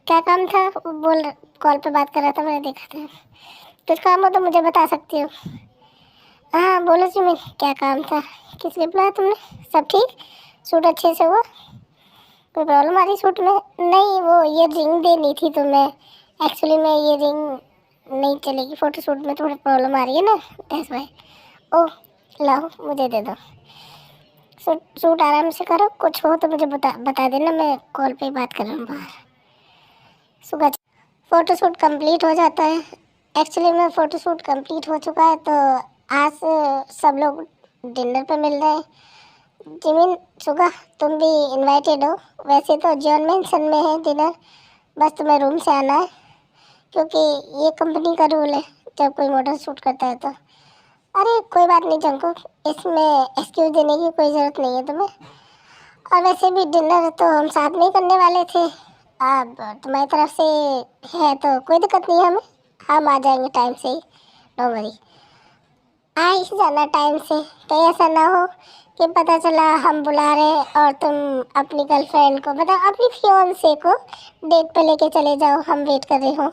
क्या काम था? बोल, कॉल पे बात कर रहा था, मैंने देखा था। कुछ काम हो तो मुझे बता सकती हो। हाँ बोलो जी, मैं क्या काम था, किस लिए बुलाया तुमने? सब ठीक, सूट अच्छे से हुआ? कोई प्रॉब्लम आ रही सूट में? नहीं, वो ये रिंग देनी थी तुम्हें, एक्चुअली मैं ये रिंग नहीं चलेगी फ़ोटो शूट में, थोड़ी प्रॉब्लम आ रही है ना, दैट्स व्हाई। ओह लाओ मुझे दे दो। सूट आराम से करो, कुछ हो तो मुझे बता देना, मैं कॉल पे ही बात कर रहा हूँ बाहर। सुबह फ़ोटो शूट कंप्लीट हो जाता है। एक्चुअली में फ़ोटो शूट कंप्लीट हो चुका है, तो आज सब लोग डिनर पे मिल रहे हैं। जिमिन, सुगा तुम भी इनवाइटेड हो। वैसे तो जॉन मेंशन में है डिनर, बस तुम्हें रूम से आना है, क्योंकि ये कंपनी का रूल है जब कोई मॉडल शूट करता है तो। अरे कोई बात नहीं जंकुक, इसमें एक्सक्यूज़ देने की कोई ज़रूरत नहीं है तुम्हें। और वैसे भी डिनर तो हम साथ में ही करने वाले थे, अब तुम्हारी तरफ से है तो कोई दिक्कत नहीं है हमें, हम आ जाएंगे टाइम से ही, नो वरी। आ ही जाना टाइम से, कहीं ऐसा ना हो कि पता चला हम बुला रहे हैं और तुम अपनी गर्लफ्रेंड को मतलब अपनी फियोंसे को डेट पे लेके चले जाओ, हम वेट कर रहे हो।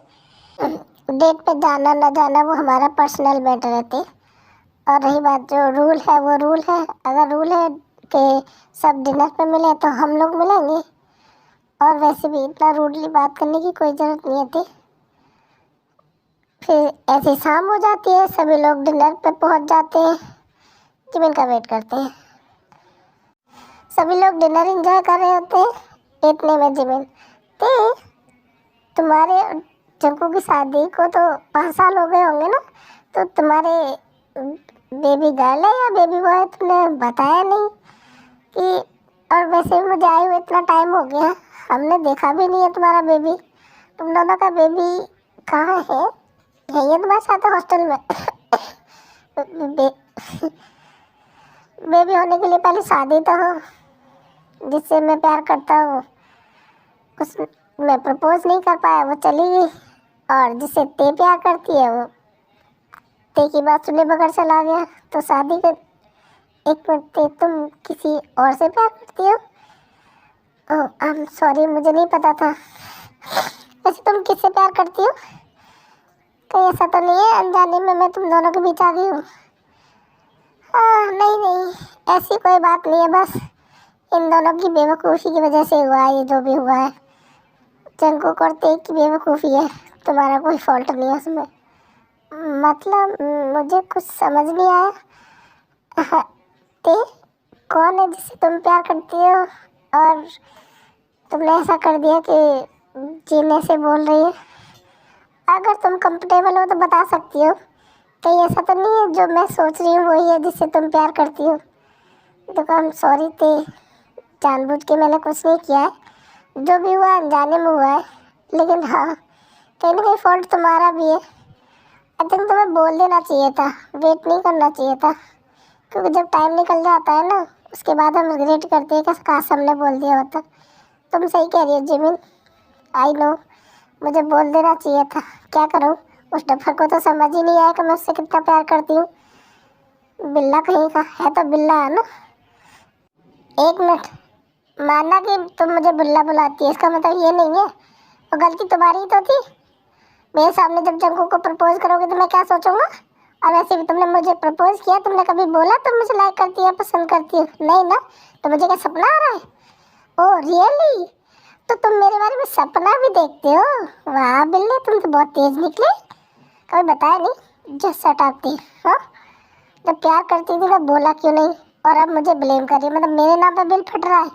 डेट पे जाना ना जाना वो हमारा पर्सनल मैटर रहते। और रही बात जो रूल है वो रूल है, अगर रूल है कि सब डिनर पे मिले तो हम लोग मिलेंगे। और वैसे भी इतना रूडली बात करने की कोई ज़रूरत नहीं होती। फिर ऐसे शाम हो जाती है, सभी लोग डिनर पे पहुंच जाते हैं, जिमिन का वेट करते हैं। सभी लोग डिनर एंजॉय कर रहे होते हैं। इतने में जिमिन ते तुम्हारे जंकू की शादी को तो 5 साल हो गए होंगे ना, तो तुम्हारे बेबी गर्ल है या बेबी बॉय तुमने बताया नहीं कि। और वैसे भी मुझे आए हुए इतना टाइम हो गया, हमने देखा भी नहीं है तुम्हारा बेबी। तुम दोनों का बेबी कहाँ है? ये तुम्हारे साथ हॉस्टल में। बेबी होने के लिए पहले शादी तो हो, जिससे मैं प्यार करता हूँ उस मैं प्रपोज नहीं कर पाया, वो चली गई। और जिससे ते प्यार करती है वो ते की बात सुने बगैर चला गया। तो शादी कर। एक मिनट ते, तुम किसी और से प्यार करती हो? ओह आई एम सॉरी, मुझे नहीं पता था। वैसे तुम किससे प्यार करती हो? कहीं ऐसा तो नहीं है अनजाने में मैं तुम दोनों के बीच आ गई हूँ? नहीं नहीं, ऐसी कोई बात नहीं है, बस इन दोनों की बेवकूफ़ी की वजह से हुआ है ये जो भी हुआ है। जंकुक और ते की बेवकूफ़ी है, तुम्हारा कोई फॉल्ट नहीं है उसमें। मतलब मुझे कुछ समझ नहीं आया। ते कौन है जिससे तुम प्यार करती हो और तुमने ऐसा कर दिया कि जीने से बोल रही है? अगर तुम कंफर्टेबल हो तो बता सकती हो। कहीं ऐसा तो नहीं है जो मैं सोच रही हूँ वही है जिससे तुम प्यार करती हो? देखो आई एम सॉरी ते, जानबूझ के मैंने कुछ नहीं किया है, जो भी हुआ अनजाने में हुआ है। लेकिन हाँ, कहीं ना कहीं फॉल्ट तुम्हारा भी है। आई थिंक तुम्हें बोल देना चाहिए था, वेट नहीं करना चाहिए था, क्योंकि जब टाइम निकल जाता है ना उसके बाद हम रिग्रेट करते हैं कि काश हमने बोल दिया होता। तुम सही कह रही हो जिमिन, आई नो, मुझे बोल देना चाहिए था। क्या करूँ, उस डफर को तो समझ ही नहीं आया कि मैं उससे कितना प्यार करती हूँ। बिल्ला कहीं का है तो बिल्ला है ना। एक मिनट, मानना कि तुम मुझे बिल्ला बुलाती है इसका मतलब ये नहीं है और गलती तुम्हारी ही तो थी। मेरे सामने जब जंकू को प्रपोज करोगे तो मैं क्या सोचूंगा? और वैसे भी तुमने मुझे प्रपोज किया, तुमने कभी बोला तुम मुझे लाइक करती है, पसंद करती हो? नहीं ना, तो मुझे क्या सपना आ रहा है? ओह रियली, तो तुम मेरे बारे में सपना भी देखते हो? वाह बिल्ले, तुम तो बहुत तेज निकले, कभी बताया नहीं। जस्ट सटाती, हाँ, जब प्यार करती थी तो बोला क्यों नहीं? और अब मुझे ब्लेम कर रही है, मतलब मेरे नाम पे बिल फट रहा है।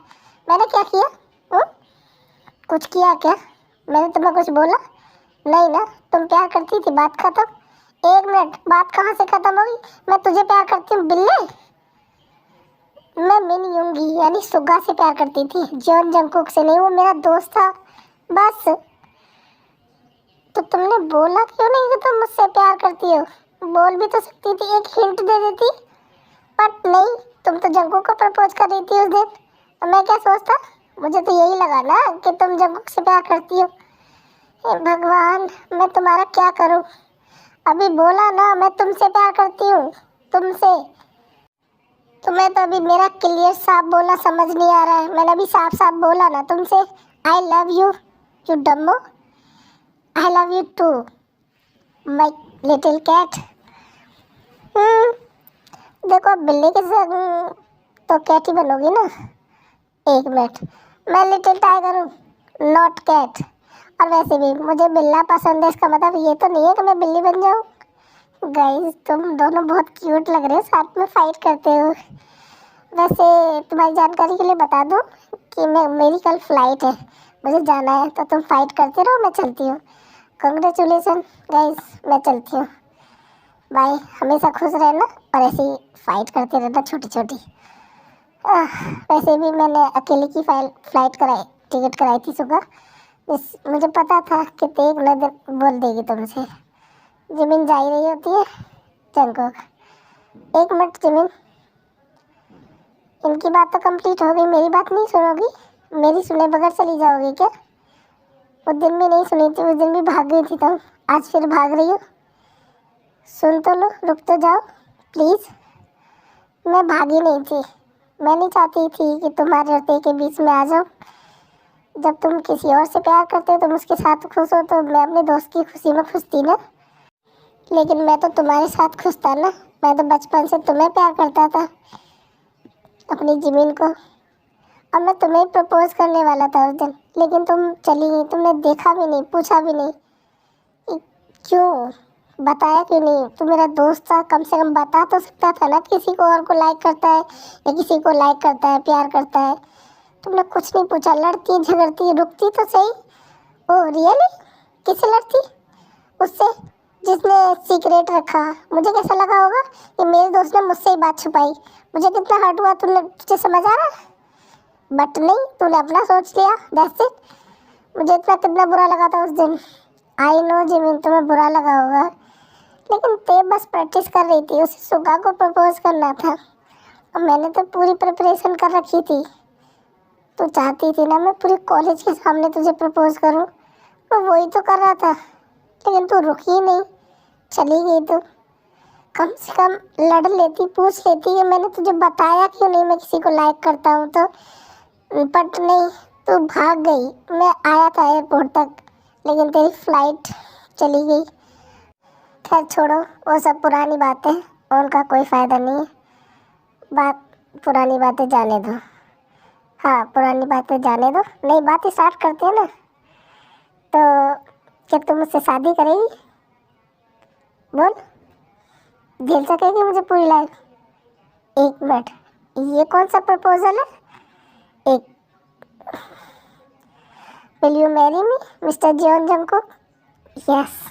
मैंने क्या किया? कुछ किया क्या? मैंने तुम्हें कुछ बोला नहीं ना? तुम प्यार करती थी, बात खत्म। एक मिनट, बात कहाँ से खत्म होगी? मैं तुझे प्यार करती हूँ बिल्ले। मैं मिन यूंगी यानी सुगा से प्यार करती थी, जॉन जंकुक से नहीं, वो मेरा दोस्त था बस। तो तुमने बोला क्यों नहीं कि तुम मुझसे प्यार करती हो? बोल भी तो सकती थी, एक हिंट दे देती। बट नहीं, तुम तो जंकुक को प्रपोज कर रही थी उस दिन, तो मैं क्या सोचता? मुझे तो यही लगा ना कि तुम जंकुक से प्यार करती हो। हे भगवान, मैं तुम्हारा क्या करूं? अभी बोला ना मैं तुमसे प्यार करती हूँ, तुमसे। तुम्हें तो अभी मेरा क्लियर साफ बोलना समझ नहीं आ रहा है। मैंने अभी साफ साफ बोला ना तुमसे, I love you, you dumbo. I love you too my little cat. देखो बिल्ली के संग तो कैट ही बनोगी ना। एक मिनट, मैं लिटिल टाइगर हूँ, नॉट कैट। और वैसे भी मुझे बिल्ला पसंद है, इसका मतलब ये तो नहीं है कि मैं बिल्ली बन जाऊँ। गाइस तुम दोनों बहुत क्यूट लग रहे हो, साथ में फाइट करते हो। वैसे तुम्हारी जानकारी के लिए बता दूं कि मेरी कल फ्लाइट है, मुझे जाना है, तो तुम फाइट करते रहो, मैं चलती हूँ। कंग्रेचुलेसन गाइस, मैं चलती हूँ, बाय। हमेशा खुश रहना और ऐसे ही फाइट करते रहना छोटी छोटी। वैसे भी मैंने अकेले की फ्लाइट कराई, टिकट कराई थी सुबह। मुझे पता था कि तेग नजर बोल देगी तुमसे। जिमिन जा ही रही होती है जंकुक। एक मिनट जिमिन, इनकी बात तो कंप्लीट हो गई, मेरी बात नहीं सुनोगी? मेरी सुने बगैर चली जाओगी क्या? उस दिन भी नहीं सुनी थी, उस दिन भी भाग गई थी तुम, आज फिर भाग रही हो? सुन तो लो, रुक तो जाओ प्लीज़। मैं भागी नहीं थी, मैं नहीं चाहती थी कि तुम्हारे और ते के बीच में आ जाऊँ। जब तुम किसी और से प्यार करते हो, तुम उसके साथ खुश हो, तो मैं अपने दोस्त की खुशी में खुश थी ना। लेकिन मैं तो तुम्हारे साथ खुश था ना। मैं तो बचपन से तुम्हें प्यार करता था, अपनी ज़मीन को। अब मैं तुम्हें प्रपोज करने वाला था उस दिन, लेकिन तुम चली गई। तुमने देखा भी नहीं, पूछा भी नहीं। क्यों बताया क्यों नहीं? तू मेरा दोस्त था, कम से कम बता तो सकता था ना किसी को और को लाइक करता है या किसी को लाइक करता है, प्यार करता है। तुमने कुछ नहीं पूछा, लड़ती झगड़ती, रुकती तो सही। Oh really? किससे लड़ती? उससे जिसने सीक्रेट रखा। मुझे कैसा लगा होगा कि मेरे दोस्त ने मुझसे ही बात छुपाई? मुझे कितना हर्ट हुआ, तुझे समझ आ रहा है? बट नहीं, तूने अपना सोच लिया, दैट्स इट। मुझे इतना कितना बुरा लगा था उस दिन। आई नो जिमिन, तुम्हें बुरा लगा होगा, लेकिन ते बस प्रैक्टिस कर रही थी। उसे सुगा को प्रपोज करना था और मैंने तो पूरी प्रिपरेशन कर रखी थी। तू चाहती थी ना मैं पूरी कॉलेज के सामने तुझे प्रपोज करूं, तो वही तो कर रहा था। लेकिन तू रुकी नहीं, चली गई। तो कम से कम लड़ लेती, पूछ लेती कि मैंने तुझे बताया क्यों नहीं मैं किसी को लाइक करता हूँ। तो बट नहीं, तू भाग गई। मैं आया था एयरपोर्ट तक, लेकिन तेरी फ्लाइट चली गई। खैर छोड़ो, वो सब पुरानी बातें, उनका कोई फ़ायदा नहीं है। पुरानी बातें जाने दो। हाँ, पुरानी बातें जाने दो, नई बात स्टार्ट करते हैं ना। तो क्या तुम मुझसे शादी करेगी? बोल, झेल सकेगी मुझे पूरी लाइफ? एक मिनट, ये कौन सा प्रपोजल है? एक, will you marry me mister Jeon Jungkook? Yes.